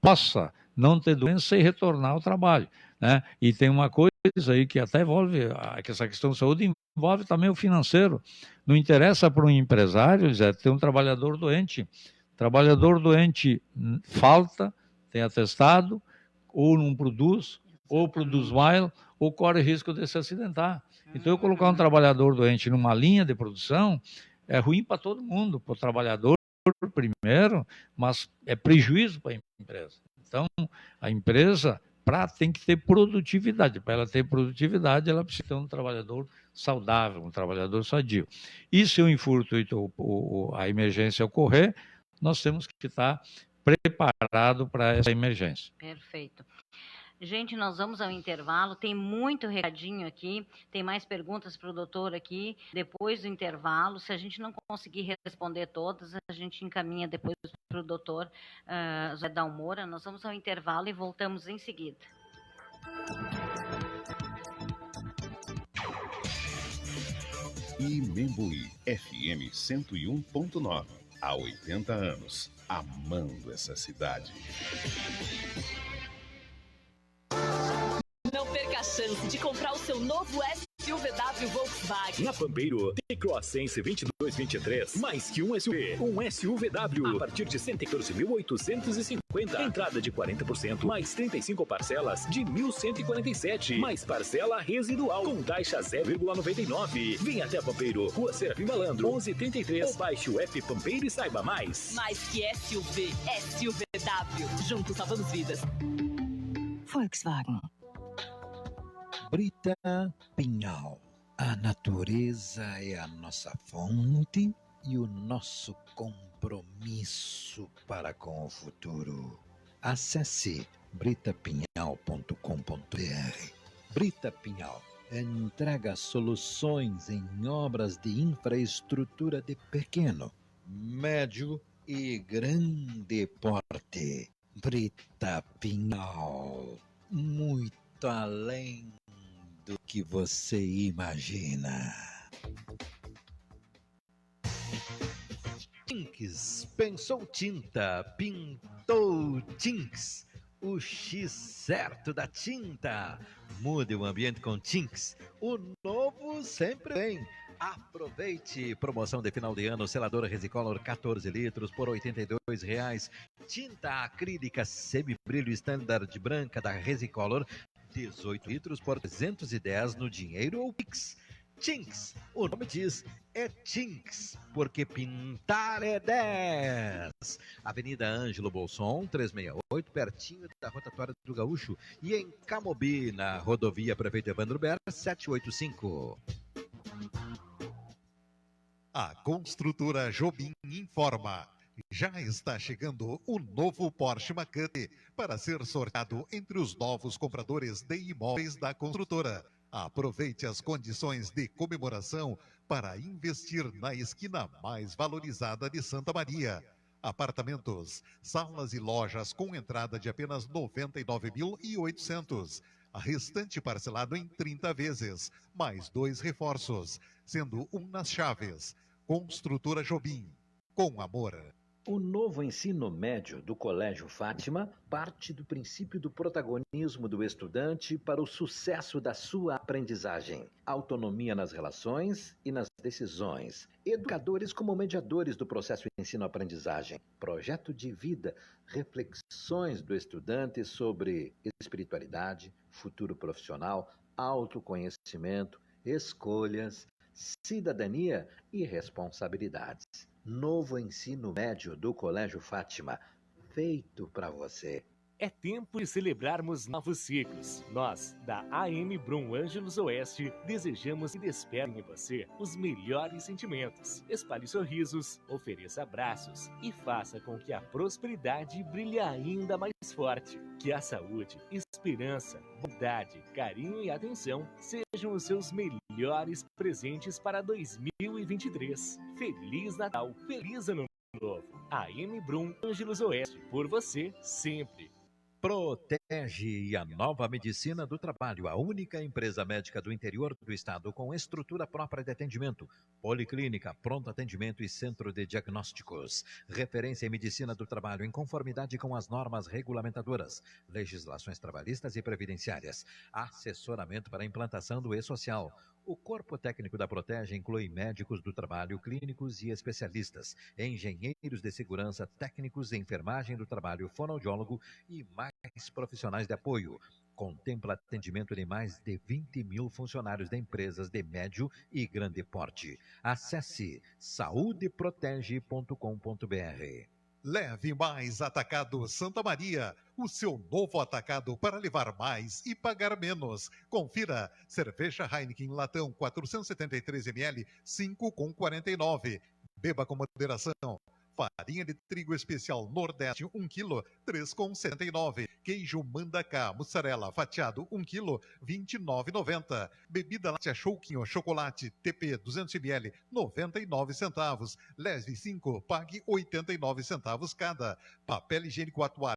Speaker 3: possa não ter doença e retornar ao trabalho, né? E tem uma coisa aí que até envolve, que essa questão de saúde envolve também o financeiro. Não interessa para um empresário, Zé, ter um trabalhador doente. Trabalhador doente falta, tem atestado, ou não produz, ou produz mal, ou corre risco de se acidentar. Então, eu colocar um trabalhador doente numa linha de produção é ruim para todo mundo, para o trabalhador primeiro, mas é prejuízo para a empresa. Então, a empresa tem que ter produtividade. Para ela ter produtividade, ela precisa ter um trabalhador saudável, um trabalhador sadio. E se o infurto ou a emergência ocorrer, nós temos que estar preparado para essa emergência.
Speaker 2: Perfeito. Gente, nós vamos ao intervalo, tem muito recadinho aqui, tem mais perguntas para o doutor aqui, depois do intervalo, se a gente não conseguir responder todas, a gente encaminha depois para o doutor José Dalmora. Nós vamos ao intervalo e voltamos em seguida.
Speaker 4: E Membuí, FM 101.9. Há 80 anos, amando essa cidade.
Speaker 5: Não perca a chance de comprar o seu novo SUVW Volkswagen.
Speaker 6: Na Pampeiro, T-Cross Sense 2223, mais que um SUV. Um SUVW a partir de 114.850. Entrada de 40%, mais 35 parcelas de 1.147, mais parcela residual, com taxa 0,99. Vem até a Pampeiro, Rua Serafim Malandro, 1133. Ou baixe o app Pampeiro e saiba mais.
Speaker 5: Mais que SUV, SUVW. Juntos salvamos vidas. Volkswagen.
Speaker 1: Brita Pinhal. A natureza é a nossa fonte e o nosso compromisso para com o futuro. Acesse britapinhal.com.br. Brita Pinhal entrega soluções em obras de infraestrutura de pequeno, médio e grande porte. Brita Pinhal, muito além do que você imagina. Tinks, pensou tinta, pintou Tinks, o X certo da tinta. Mude o ambiente com Tinks, o novo sempre vem. Aproveite, promoção de final de ano, seladora Resicolor 14 litros por R$ 82,00. Tinta acrílica semibrilho standard branca da Resicolor 18 litros por 310 no dinheiro ou Pix. Tinks, o nome diz, é Tinks, porque pintar é 10. Avenida Ângelo Bolson, 368, pertinho da rotatória do Gaúcho. E em Camobi, na rodovia Prefeito Evandro Ber, 785.
Speaker 7: A Construtora Jobim informa. Já está chegando o novo Porsche Macan para ser sorteado entre os novos compradores de imóveis da construtora. Aproveite as condições de comemoração para investir na esquina mais valorizada de Santa Maria. Apartamentos, salas e lojas com entrada de apenas R$ 99.800. A restante parcelado em 30 vezes, mais 2 reforços, sendo um nas chaves. Construtora Jobim, com amor.
Speaker 8: O novo ensino médio do Colégio Fátima parte do princípio do protagonismo do estudante para o sucesso da sua aprendizagem. Autonomia nas relações e nas decisões. Educadores como mediadores do processo ensino-aprendizagem. Projeto de vida, reflexões do estudante sobre espiritualidade, futuro profissional, autoconhecimento, escolhas, cidadania e responsabilidades. Novo ensino médio do Colégio Fátima, feito para você.
Speaker 9: É tempo de celebrarmos novos ciclos. Nós, da AM Brum Ângelos Oeste, desejamos e despertem em você os melhores sentimentos. Espalhe sorrisos, ofereça abraços e faça com que a prosperidade brilhe ainda mais forte. Que a saúde, esperança, bondade, carinho e atenção sejam os seus melhores presentes para 2023. Feliz Natal, feliz Ano Novo. AM Brum Ângelos Oeste, por você sempre.
Speaker 1: Protege a Nova Medicina do Trabalho, a única empresa médica do interior do estado com estrutura própria de atendimento, policlínica, pronto atendimento e centro de diagnósticos. Referência em medicina do trabalho em conformidade com as normas regulamentadoras, legislações trabalhistas e previdenciárias. Assessoramento para implantação do e-social. O corpo técnico da Protege inclui médicos do trabalho, clínicos e especialistas, engenheiros de segurança, técnicos de enfermagem do trabalho, fonoaudiólogo e mais profissionais de apoio. Contempla atendimento de mais de 20.000 funcionários de empresas de médio e grande porte. Acesse saudeprotege.com.br.
Speaker 7: Leve mais Atacado Santa Maria, o seu novo atacado para levar mais e pagar menos. Confira, cerveja Heineken latão 473 ml, 5,49. Beba com moderação. Farinha de trigo especial Nordeste 1 kg, 3,79. Queijo Mandacá, mussarela fatiado 1 kg, 29,90. Bebida láctea Chouquinho chocolate TP 200 ml, 99 centavos. Leve 5, pague 89 centavos cada. Papel higiênico atual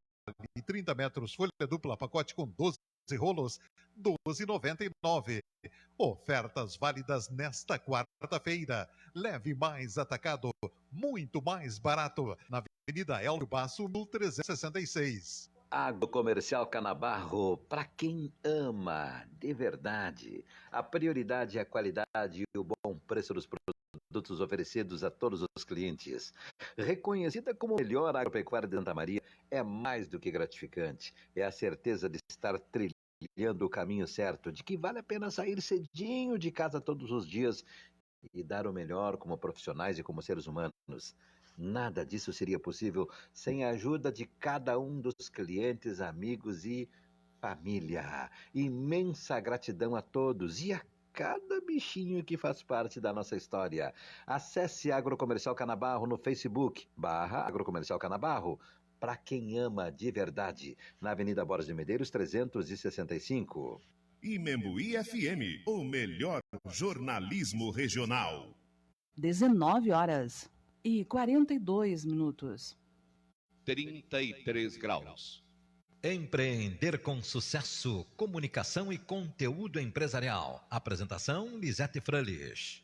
Speaker 7: 30 metros, folha dupla, pacote com 12 rolos, R$ 12,99. Ofertas válidas nesta quarta-feira. Leve mais atacado, muito mais barato, na Avenida Hélio Basso, 1366.
Speaker 8: Agrocomercial Canabarro, para quem ama de verdade. A prioridade é a qualidade e o bom preço dos produtos oferecidos a todos os clientes. Reconhecida como a melhor agropecuária de Santa Maria, é mais do que gratificante. É a certeza de estar trilhando o caminho certo, de que vale a pena sair cedinho de casa todos os dias e dar o melhor como profissionais e como seres humanos. Nada disso seria possível sem a ajuda de cada um dos clientes, amigos e família. Imensa gratidão a todos e a cada bichinho que faz parte da nossa história. Acesse Agrocomercial Canabarro no Facebook, /Agrocomercial Canabarro, para quem ama de verdade, na Avenida Borges de Medeiros, 365.
Speaker 4: Imembuí FM, o melhor jornalismo regional.
Speaker 10: 19h42.
Speaker 1: 33 graus. Empreender com sucesso, comunicação e conteúdo empresarial. Apresentação, Lisete Frölich.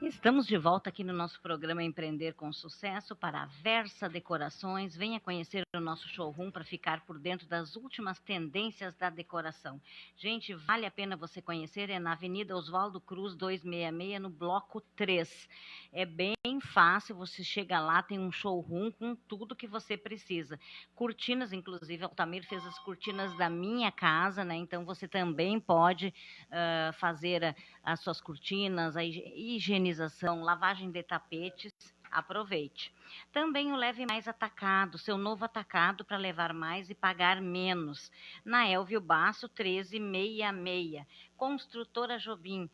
Speaker 2: Estamos de volta aqui no nosso programa Empreender com Sucesso para a Versa Decorações. Venha conhecer o nosso showroom para ficar por dentro das últimas tendências da decoração. Gente, vale a pena você conhecer, é na Avenida Oswaldo Cruz, 266, no bloco 3. É bem fácil, você chega lá, tem um showroom com tudo que você precisa. Cortinas, inclusive, o Altamir fez as cortinas da minha casa, né? Então você também pode fazer as suas cortinas, a higienização, lavagem de tapetes. Aproveite. Também o Leve Mais Atacado, seu novo atacado para levar mais e pagar menos. Na Elvio Basso, 1366. Construtora Jobim,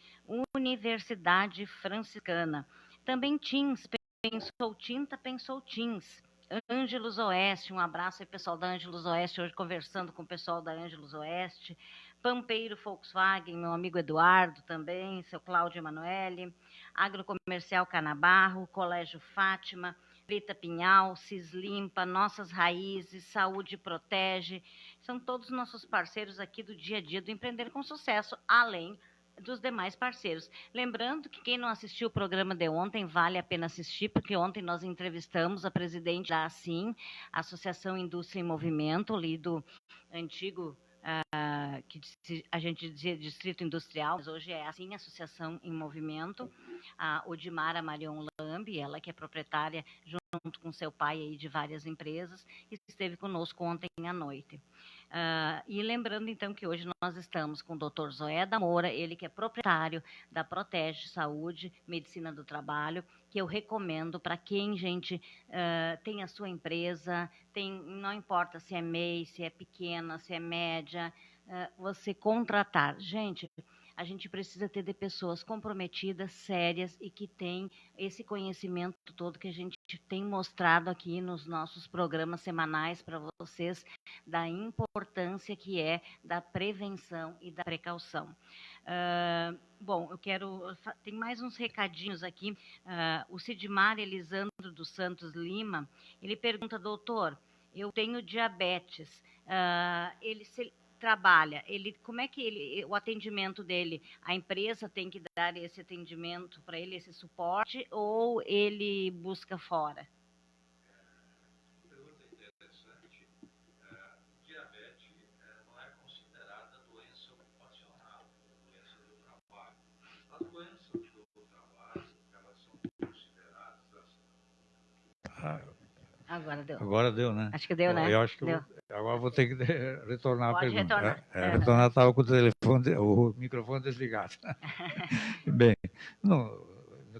Speaker 2: Universidade Franciscana. Também Teams, pensou tinta, pensou Teams. Ângelos Oeste, um abraço aí pessoal da Ângelos Oeste, hoje conversando com o pessoal da Ângelos Oeste. Pampeiro Volkswagen, meu amigo Eduardo também, seu Cláudio Emanuele. Agrocomercial Canabarro, Colégio Fátima, Brita Pinhal, Cislimpa, Nossas Raízes, Saúde Protege. São todos nossos parceiros aqui do dia a dia do Empreender com Sucesso, além dos demais parceiros. Lembrando que quem não assistiu o programa de ontem, vale a pena assistir, porque ontem nós entrevistamos a presidente da ASIM, Associação Indústria em Movimento, ali do antigo, que a gente dizia Distrito Industrial, mas hoje é ASIM, Associação em Movimento, a Odimara Marion Lambi, ela que é proprietária, junto com seu pai aí, de várias empresas, e esteve conosco ontem à noite. E lembrando, então, que hoje nós estamos com o Dr. Zoé da Moura, ele que é proprietário da Protege Saúde, Medicina do Trabalho, que eu recomendo para quem, gente, tem a sua empresa, não importa se é MEI, se é pequena, se é média, você contratar. Gente, a gente precisa ter de pessoas comprometidas, sérias e que têm esse conhecimento todo que a gente tem mostrado aqui nos nossos programas semanais para vocês, da importância que é da prevenção e da precaução. Bom, tem mais uns recadinhos aqui. O Sidmar Elisandro dos Santos Lima, ele pergunta, doutor, eu tenho diabetes, ele trabalha, como é que o atendimento dele, a empresa tem que dar esse atendimento para ele, esse suporte, ou ele busca fora?
Speaker 3: Pergunta interessante. Diabetes não é considerada doença ocupacional, doença do trabalho. As doenças do trabalho, elas são consideradas...
Speaker 2: Agora deu,
Speaker 3: né?
Speaker 2: Acho que deu, né?
Speaker 3: Eu acho que
Speaker 2: deu.
Speaker 3: Agora vou ter que retornar
Speaker 2: Pode
Speaker 3: a pergunta.
Speaker 2: Retornar.
Speaker 3: Retornar, estava com o microfone desligado. Bem,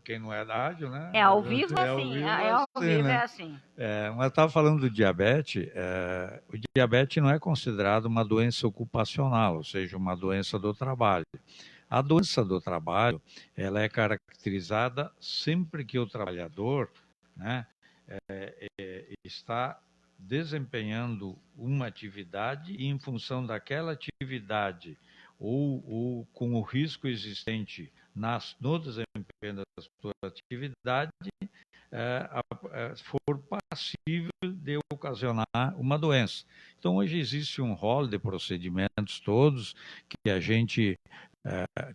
Speaker 3: quem não é da rádio, né?
Speaker 2: Ao vivo assim, ao vivo é assim.
Speaker 3: Mas eu estava falando do diabetes. O diabetes não é considerado uma doença ocupacional, ou seja, uma doença do trabalho. A doença do trabalho, ela é caracterizada sempre que o trabalhador, né, está desempenhando uma atividade e, em função daquela atividade ou com o risco existente no desempenho da sua atividade, for passível de ocasionar uma doença. Então, hoje existe um rol de procedimentos todos que a gente,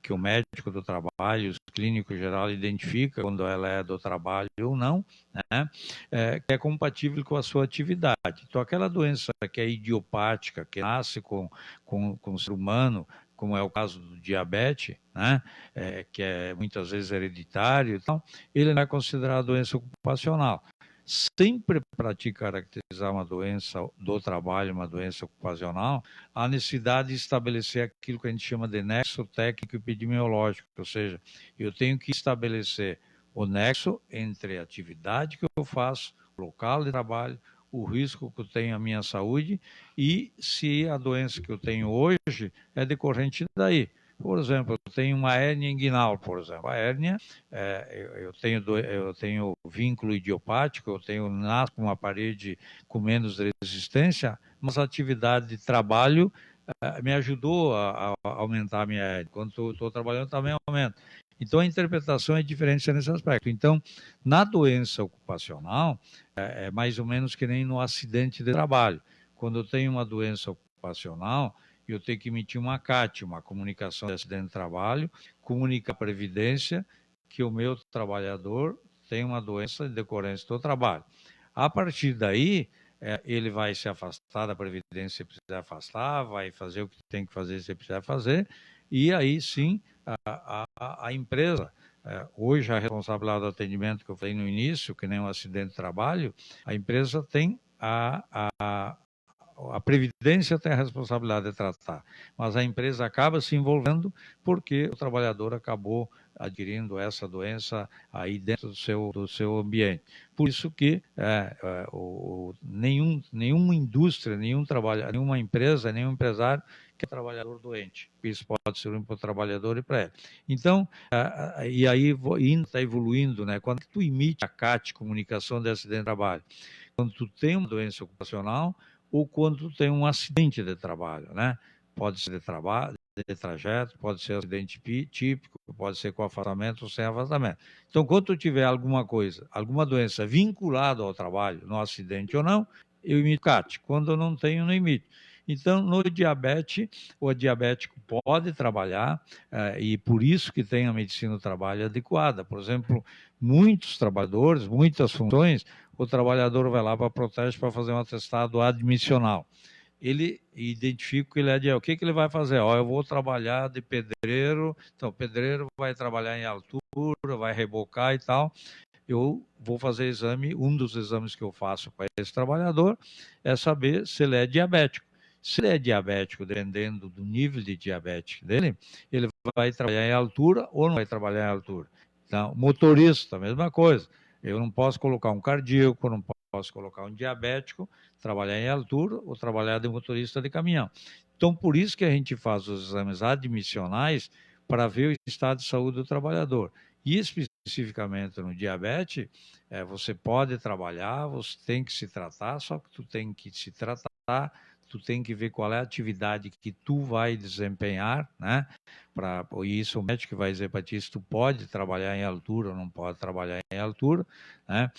Speaker 3: que o médico do trabalho, o clínico geral identifica quando ela é do trabalho ou não, né? Que é compatível com a sua atividade. Então, aquela doença que é idiopática, que nasce com o ser humano, como é o caso do diabetes, né? Que é muitas vezes hereditário, então, ele não é considerado doença ocupacional. Sempre para te caracterizar uma doença do trabalho, uma doença ocupacional, há necessidade de estabelecer aquilo que a gente chama de nexo técnico epidemiológico, ou seja, eu tenho que estabelecer o nexo entre a atividade que eu faço, o local de trabalho, o risco que eu tenho à minha saúde e se a doença que eu tenho hoje é decorrente daí. Por exemplo, eu tenho uma hérnia inguinal, por exemplo. A hérnia, eu tenho vínculo idiopático, eu nasço com uma parede com menos resistência, mas a atividade de trabalho me ajudou a aumentar a minha hérnia. Quando estou trabalhando, também aumenta. Então, a interpretação é diferente nesse aspecto. Então, na doença ocupacional, é mais ou menos que nem no acidente de trabalho. Quando eu tenho uma doença ocupacional, eu tenho que emitir uma CAT, uma comunicação de acidente de trabalho, comunicar à Previdência que o meu trabalhador tem uma doença de decorrência do trabalho. A partir daí, ele vai se afastar da Previdência se precisar afastar, vai fazer o que tem que fazer se precisar fazer, e aí sim a empresa, hoje a responsabilidade do atendimento que eu falei no início, que nem um acidente de trabalho, a empresa tem a Previdência tem a responsabilidade de tratar, mas a empresa acaba se envolvendo porque o trabalhador acabou adquirindo essa doença aí dentro do seu ambiente. Por isso que nenhuma indústria, nenhuma empresa, nenhum empresário quer trabalhador doente. Isso pode ser um para o trabalhador e para ele. Então, e aí está evoluindo, né? Quando tu emite a CAT, Comunicação de Acidente de Trabalho, quando tu tem uma doença ocupacional, ou quando tem um acidente de trabalho, né? Pode ser de trabalho, de trajeto, pode ser acidente típico, pode ser com afastamento ou sem afastamento. Então, quando tu tiver alguma coisa, alguma doença vinculada ao trabalho, no acidente ou não, eu emito CAT. Quando eu não tenho, não emito. Então, no diabetes, o diabético pode trabalhar e por isso que tem a medicina do trabalho adequada. Por exemplo, muitos trabalhadores, muitas funções, o trabalhador vai lá para a Proteste para fazer um atestado admissional. Ele identifica que ele é de... O que ele vai fazer? Eu vou trabalhar de pedreiro, então o pedreiro vai trabalhar em altura, vai rebocar e tal. Eu vou fazer exame, um dos exames que eu faço para esse trabalhador é saber se ele é diabético. Se ele é diabético, dependendo do nível de diabetes dele, ele vai trabalhar em altura ou não vai trabalhar em altura. Então, motorista, a mesma coisa. Eu não posso colocar um cardíaco, não posso colocar um diabético, trabalhar em altura ou trabalhar de motorista de caminhão. Então, por isso que a gente faz os exames admissionais para ver o estado de saúde do trabalhador. E especificamente no diabetes, você pode trabalhar, você tem que se tratar, só que tu tem que se tratar, tu tem que ver qual é a atividade que tu vai desempenhar, né? E isso o médico vai dizer para ti se tu pode trabalhar em altura ou não pode trabalhar em altura, né?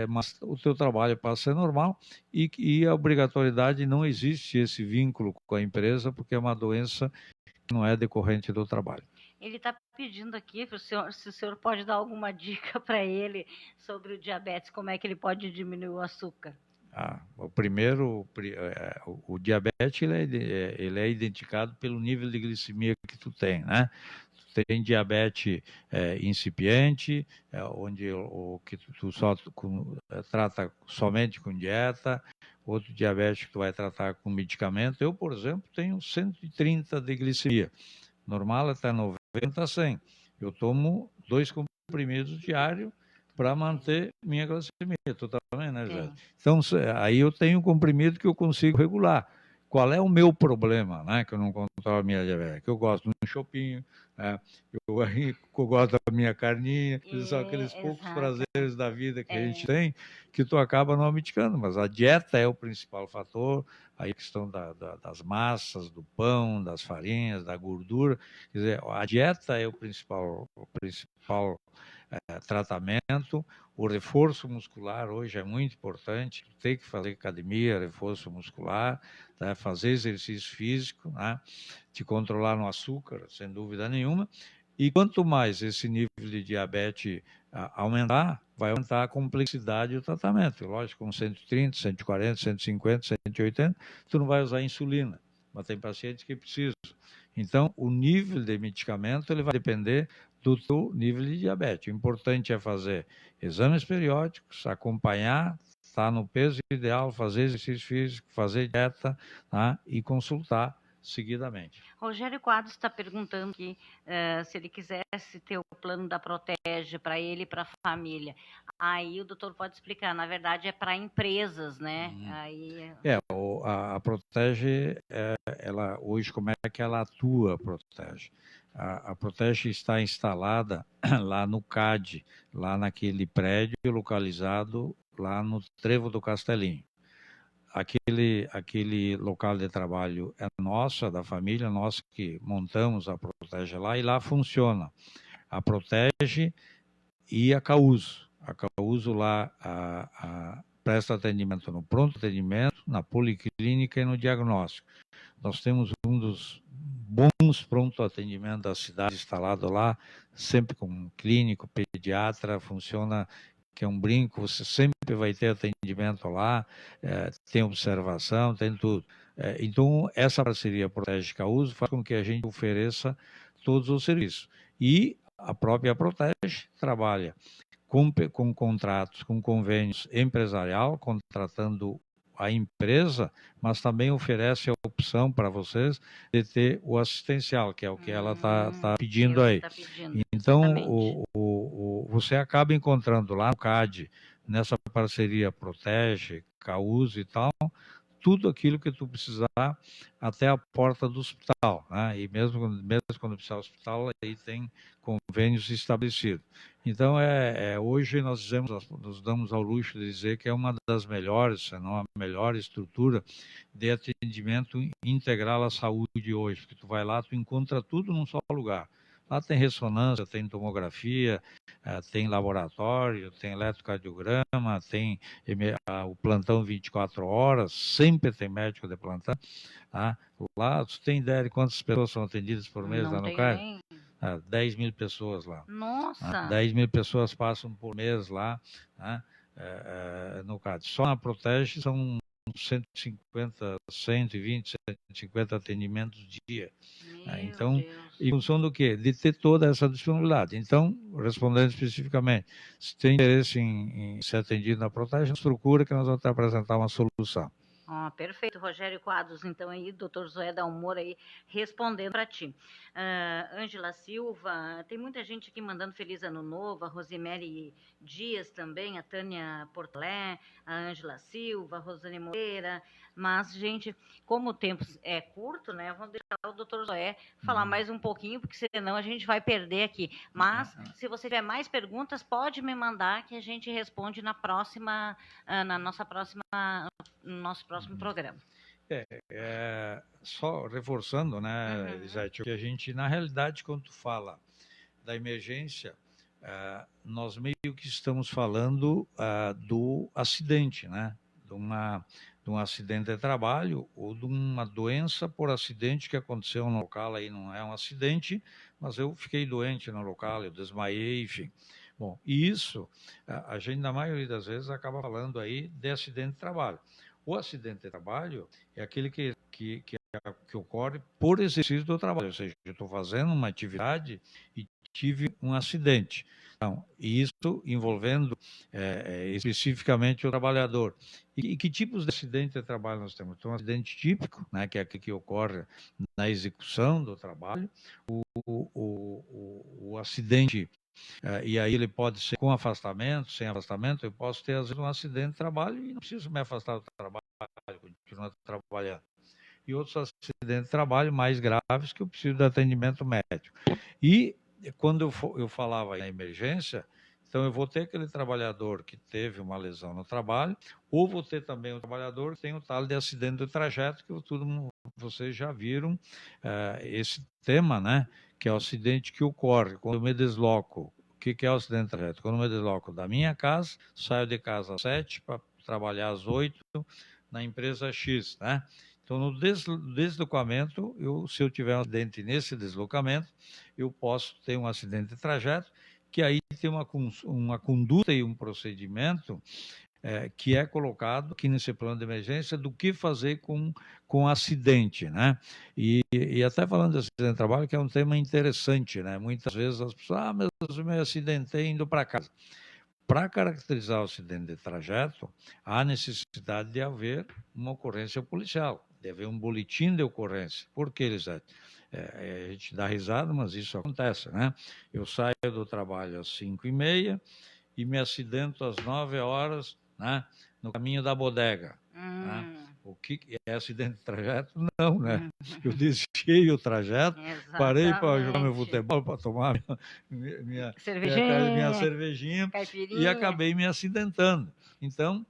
Speaker 3: Mas o teu trabalho passa a ser normal e a obrigatoriedade não existe esse vínculo com a empresa porque é uma doença que não é decorrente do trabalho.
Speaker 2: Ele está pedindo aqui para o senhor, se o senhor pode dar alguma dica para ele sobre o diabetes, como é que ele pode diminuir o açúcar.
Speaker 3: O diabetes ele é identificado pelo nível de glicemia que tu tem, né? Tu tem diabetes incipiente, onde que tu só trata somente com dieta, outro diabetes que tu vai tratar com medicamento. Eu, por exemplo, tenho 130 de glicemia, normal até 90 a 100. Eu tomo 2 comprimidos diários para manter minha glicemia. Tu também, né, José? Então, aí eu tenho um comprimido que eu consigo regular. Qual é o meu problema, né? Que eu não controlo a minha diabetes? Que eu gosto de um chopinho, eu gosto da minha carninha, são aqueles poucos prazeres da vida que a gente tem, que tu acaba não abdicando. Mas a dieta é o principal fator, a questão das massas, do pão, das farinhas, da gordura. Quer dizer, a dieta é o principal tratamento. O reforço muscular hoje é muito importante, tem que fazer academia, reforço muscular, tá? Fazer exercício físico, né? Te controlar no açúcar, sem dúvida nenhuma. E quanto mais esse nível de diabetes aumentar, vai aumentar a complexidade do tratamento. Lógico, com 130, 140, 150, 180, tu não vai usar insulina, mas tem pacientes que precisam. Então, o nível de medicamento ele vai depender do teu nível de diabetes. O importante é fazer exames periódicos, acompanhar, estar no peso ideal, fazer exercício físico, fazer dieta, tá? E consultar seguidamente.
Speaker 2: Rogério Quadros está perguntando aqui se ele quisesse ter o plano da Protege para ele e para a família. Aí o doutor pode explicar, na verdade é para empresas, né? Aí...
Speaker 3: A Protege, ela, hoje, como é que ela atua, a Protege? A Protege está instalada lá no CAD, lá naquele prédio localizado lá no Trevo do Castelinho. Aquele local de trabalho é nosso, é da família, nós que montamos a Protege lá, e lá funciona a Protege e a Causo. A Causo lá presta atendimento no pronto atendimento, na policlínica e no diagnóstico. Nós temos um dos bons pronto atendimento da cidade instalado lá, sempre com um clínico, pediatra, funciona que é um brinco, você sempre vai ter atendimento lá, tem observação, tem tudo. Então, essa parceria Protege Causo faz com que a gente ofereça todos os serviços. E a própria Protege trabalha com contratos, com convênios empresarial, contratando a empresa, mas também oferece a opção para vocês de ter o assistencial, que é o que ela está pedindo aí. Então, você acaba encontrando lá no CAD, nessa parceria Protege, Causo e tal, tudo aquilo que tu precisar até a porta do hospital, né? E mesmo quando precisar do hospital, aí tem convênios estabelecidos. Então, hoje nós nos damos ao luxo de dizer que é uma das melhores, se não a melhor estrutura de atendimento integral à saúde hoje, porque tu vai lá, tu encontra tudo num só lugar. Lá tem ressonância, tem tomografia, tem laboratório, tem eletrocardiograma, tem o plantão 24 horas, sempre tem médico de plantão. Tá? Lá, você tem ideia de quantas pessoas são atendidas por mês lá no CAD? 10 mil pessoas lá.
Speaker 2: Nossa!
Speaker 3: 10 mil pessoas passam por mês lá, tá? No CAD. Só na Protege são 150, 120, 150 atendimentos dia. Então, em função do quê? De ter toda essa disponibilidade. Então, respondendo especificamente, se tem interesse em ser atendido na Protege, nos procura que nós vamos te apresentar uma solução.
Speaker 2: Perfeito, Rogério Quadros, então aí, doutor Zoé Dalmor aí, respondendo para ti. Ângela Silva, tem muita gente aqui mandando feliz ano novo, a Rosemary Dias também, a Tânia Portolé, a Ângela Silva, a Rosane Moreira, mas, gente, como o tempo é curto, né, vamos deixar o doutor Zoé falar mais um pouquinho, porque senão a gente vai perder aqui. Mas, se você tiver mais perguntas, pode me mandar que a gente responde no nosso próximo programa.
Speaker 3: Só reforçando, né, Elisete, que a gente, na realidade, quando tu fala da emergência, nós meio que estamos falando do acidente, né, de um acidente de trabalho ou de uma doença por acidente que aconteceu no local, aí não é um acidente, mas eu fiquei doente no local, eu desmaiei, enfim. Bom, e isso, a gente, na maioria das vezes, acaba falando aí de acidente de trabalho. O acidente de trabalho é aquele que ocorre por exercício do trabalho, ou seja, eu estou fazendo uma atividade e tive um acidente. Então, isso envolvendo especificamente o trabalhador. E que tipos de acidente de trabalho nós temos? Então, um acidente típico, né, que é aquele que ocorre na execução do trabalho, o acidente, e aí ele pode ser com afastamento, sem afastamento, eu posso ter às vezes um acidente de trabalho e não preciso me afastar do trabalho, continuar trabalhando. E outros acidentes de trabalho mais graves que eu preciso de atendimento médico. E quando eu falava na emergência, então eu vou ter aquele trabalhador que teve uma lesão no trabalho, ou vou ter também o trabalhador que tem o tal de acidente do trajeto, que vocês já viram esse tema, né? Que é o acidente que ocorre quando eu me desloco que é o acidente de trajeto? Quando eu me desloco da minha casa, saio de casa às 7 para trabalhar às 8 na empresa X, né? Então, no deslocamento, se eu tiver um acidente nesse deslocamento, eu posso ter um acidente de trajeto, que aí tem uma conduta e um procedimento que é colocado aqui nesse plano de emergência do que fazer com acidente, né? E até falando de acidente de trabalho, que é um tema interessante, né? Muitas vezes as pessoas, mas eu me acidentei indo para casa. Para caracterizar o acidente de trajeto, há necessidade de haver uma ocorrência policial, de haver um boletim de ocorrência. Por que, Elisete? A gente dá risada, mas isso acontece, né? Eu saio do trabalho às 5h30 e me acidento às 9 horas, né? No caminho da bodega. Né? O que é acidente de trajeto? Não, né? Eu desviei o trajeto, parei para jogar meu futebol, para tomar minha cervejinha e acabei me acidentando. Então,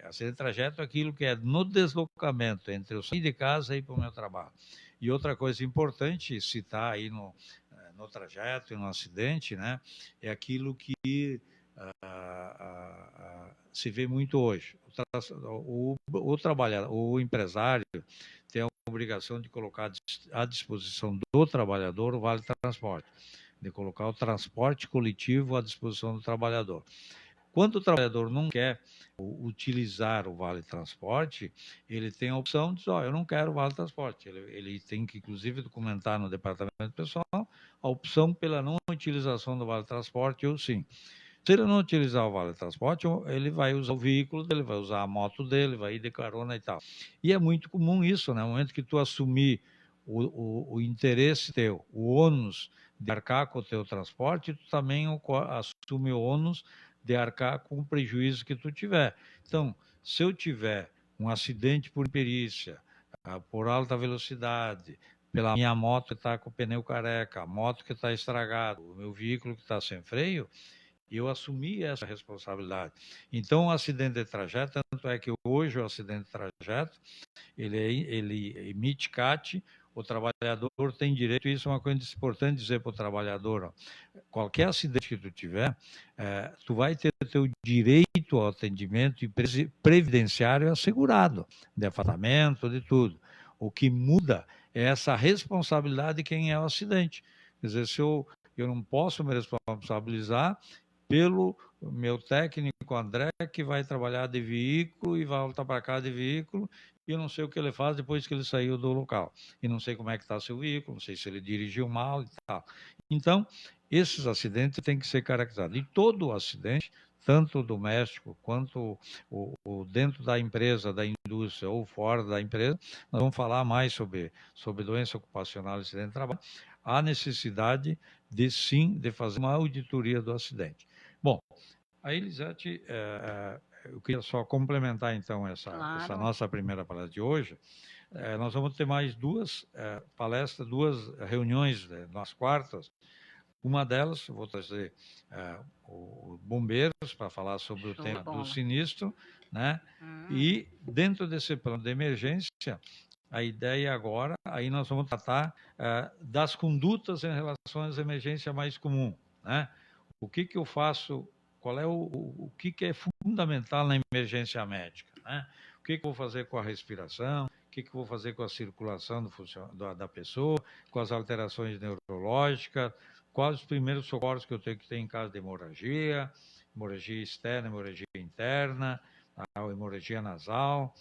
Speaker 3: acidente de trajeto é aquilo que é no deslocamento entre eu sair de casa e ir para o meu trabalho. E outra coisa importante citar aí no trajeto e no acidente, né? É aquilo que se vê muito hoje. O trabalhador, o empresário tem a obrigação de colocar à disposição do trabalhador o vale transporte, de colocar o transporte coletivo à disposição do trabalhador. Quando o trabalhador não quer utilizar o vale transporte, ele tem a opção de dizer, eu não quero o vale transporte. Ele tem que, inclusive, documentar no departamento pessoal a opção pela não utilização do vale transporte ou sim. Se ele não utilizar o vale transporte, ele vai usar o veículo dele, vai usar a moto dele, vai ir de carona e tal. E é muito comum isso, né? No momento que tu assumir o interesse teu, o ônus de arcar com o teu transporte, tu também assume o ônus de arcar com o prejuízo que tu tiver. Então, se eu tiver um acidente por imperícia, por alta velocidade, pela minha moto que está com o pneu careca, a moto que está estragada, o meu veículo que está sem freio, eu assumi essa responsabilidade. Então, o acidente de trajeto, tanto é que hoje o acidente de trajeto, ele emite CAT, o trabalhador tem direito, isso é uma coisa importante dizer para o trabalhador, ó, qualquer acidente que tu tiver, tu vai ter o teu direito ao atendimento previdenciário assegurado, de afastamento, de tudo. O que muda é essa responsabilidade de quem é o acidente. Quer dizer, se eu não posso me responsabilizar pelo meu técnico André, que vai trabalhar de veículo e vai voltar para cá de veículo, e eu não sei o que ele faz depois que ele saiu do local. E não sei como é que está seu veículo, não sei se ele dirigiu mal e tal. Então, esses acidentes têm que ser caracterizados. E todo acidente, tanto doméstico quanto o dentro da empresa, da indústria ou fora da empresa, nós vamos falar mais sobre doença ocupacional e acidente de trabalho, há necessidade de fazer uma auditoria do acidente. Bom, a Elisete, eu queria só complementar então essa nossa primeira palestra de hoje. Nós vamos ter mais duas palestras, duas reuniões nas quartas. Uma delas, vou trazer os bombeiros para falar sobre o tema do sinistro, né? E dentro desse plano de emergência, a ideia agora, aí nós vamos tratar das condutas em relação às emergências mais comuns, né? O que eu faço, qual é o que é fundamental na emergência médica, né? O que eu vou fazer com a respiração, o que eu vou fazer com a circulação da pessoa, com as alterações neurológicas, quais os primeiros socorros que eu tenho que ter em caso de hemorragia externa, hemorragia interna, hemorragia nasal,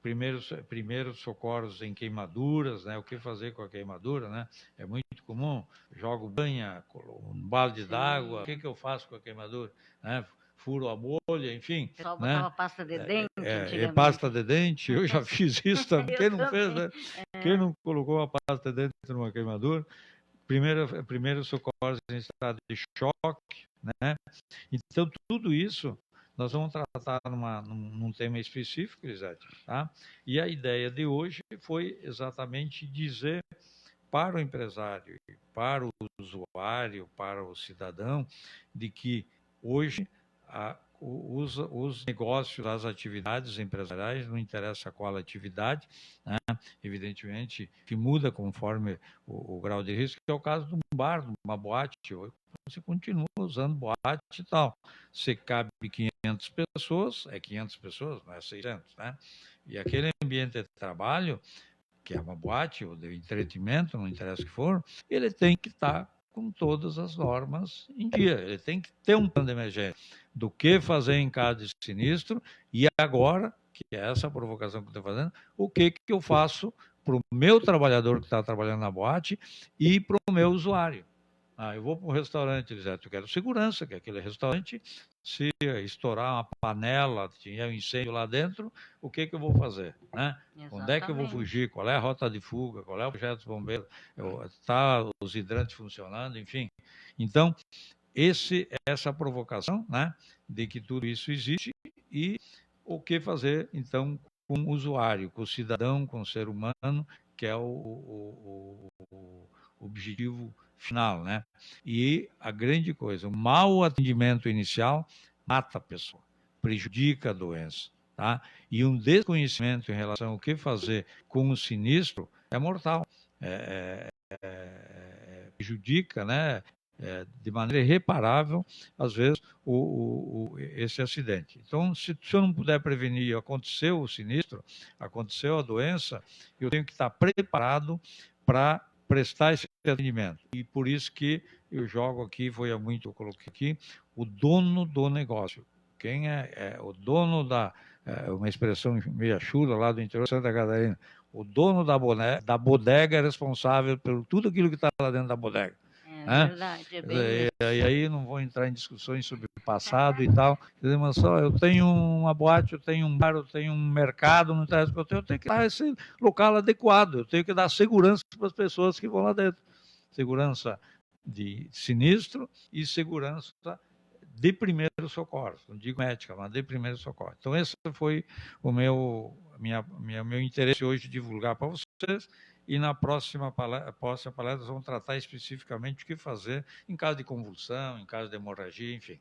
Speaker 3: primeiros socorros em queimaduras, né? O que fazer com a queimadura, né? É muito comum, jogo banha, um balde d'água, o que eu faço com a queimadura, né? Furo a bolha, enfim.
Speaker 2: O pessoal
Speaker 3: né?
Speaker 2: botava pasta de dente antigamente.
Speaker 3: Pasta de dente, eu já fiz isso também. Quem não fez, né? Quem não colocou uma pasta de dente numa queimadura? Primeiro socorros em estado de choque, né? Então, tudo isso nós vamos tratar num tema específico, Elisete, tá? E a ideia de hoje foi exatamente dizer para o empresário, para o usuário, para o cidadão, de que hoje os negócios, as atividades empresariais, não interessa qual atividade, né? Evidentemente que muda conforme o grau de risco, que é o caso de um bar, de uma boate. Você continua usando boate e tal. Se cabe 500 pessoas, é 500 pessoas, não é 600, né? E aquele ambiente de trabalho, que é uma boate ou de entretenimento, não interessa o que for, ele tem que estar com todas as normas em dia. Ele tem que ter um plano de emergência do que fazer em caso de sinistro e agora, que é essa provocação que eu estou fazendo, o que eu faço para o meu trabalhador que está trabalhando na boate e para o meu usuário. Eu vou para um restaurante, Elisete, eu quero segurança, que aquele restaurante, se estourar uma panela, tiver um incêndio lá dentro, o que eu vou fazer, né? Onde é que eu vou fugir? Qual é a rota de fuga? Qual é o projeto dos bombeiros? Está os hidrantes funcionando, enfim. Então, essa provocação, né, de que tudo isso existe e o que fazer, então, com o usuário, com o cidadão, com o ser humano, que é o objetivo final, né? E a grande coisa, o mau atendimento inicial mata a pessoa, prejudica a doença, tá? E um desconhecimento em relação ao que fazer com o sinistro é mortal, prejudica, né? De maneira irreparável, às vezes, esse acidente. Então, se eu não puder prevenir, aconteceu o sinistro, aconteceu a doença, eu tenho que estar preparado para prestar esse atendimento. E por isso que eu jogo aqui, eu coloquei aqui, o dono do negócio. Quem é o dono uma expressão meio chula lá do interior de Santa Catarina, o dono da bodega é responsável por tudo aquilo que está lá dentro da bodega.
Speaker 2: É verdade, é bem
Speaker 3: E aí não vou entrar em discussões sobre o passado e tal, mas só eu tenho uma boate, eu tenho um bar, eu tenho um mercado, não interessa o que eu tenho que dar esse local adequado, eu tenho que dar segurança para as pessoas que vão lá dentro. Segurança de sinistro e segurança de primeiro socorro, não digo médica, mas de primeiro socorro. Então esse foi o meu interesse hoje de divulgar para vocês. E na próxima palestra vamos tratar especificamente o que fazer em caso de convulsão, em caso de hemorragia, enfim.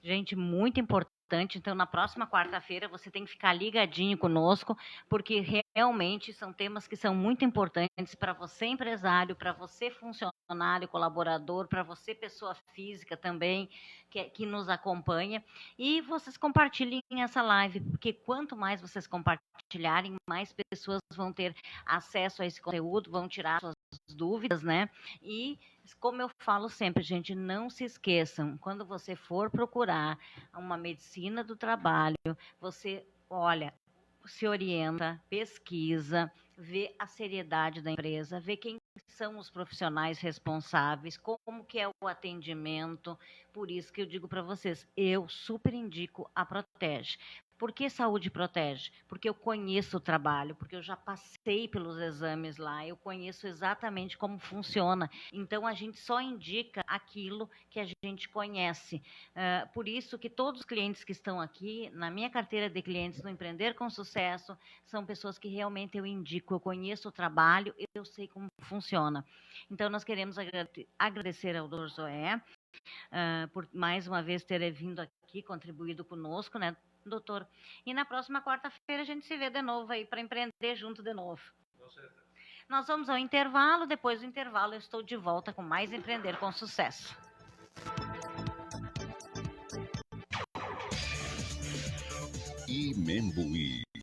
Speaker 2: Gente, muito importante. Então, na próxima quarta-feira, você tem que ficar ligadinho conosco, porque realmente são temas que são muito importantes para você, empresário, para você, funcionário, colaborador, para você, pessoa física também, que nos acompanha. E vocês compartilhem essa live, porque quanto mais vocês compartilharem, mais pessoas vão ter acesso a esse conteúdo, vão tirar suas dúvidas, né? E como eu falo sempre, gente, não se esqueçam, quando você for procurar uma medicina do trabalho, você, olha, se orienta, pesquisa, vê a seriedade da empresa, vê quem são os profissionais responsáveis, como que é o atendimento. Por isso que eu digo para vocês, eu super indico a Protege. Por que Saúde Protege? Porque eu conheço o trabalho, porque eu já passei pelos exames lá, eu conheço exatamente como funciona. Então, a gente só indica aquilo que a gente conhece. Por isso que todos os clientes que estão aqui, na minha carteira de clientes no Empreender com Sucesso, são pessoas que realmente eu indico, eu conheço o trabalho, eu sei como funciona. Então, nós queremos agradecer ao Dr. Zoé por mais uma vez ter vindo aqui, contribuído conosco, né, doutor? E na próxima quarta-feira a gente se vê de novo aí para empreender junto de novo. Nós vamos ao intervalo, depois do intervalo eu estou de volta com mais Empreender com Sucesso.
Speaker 4: Imembuí,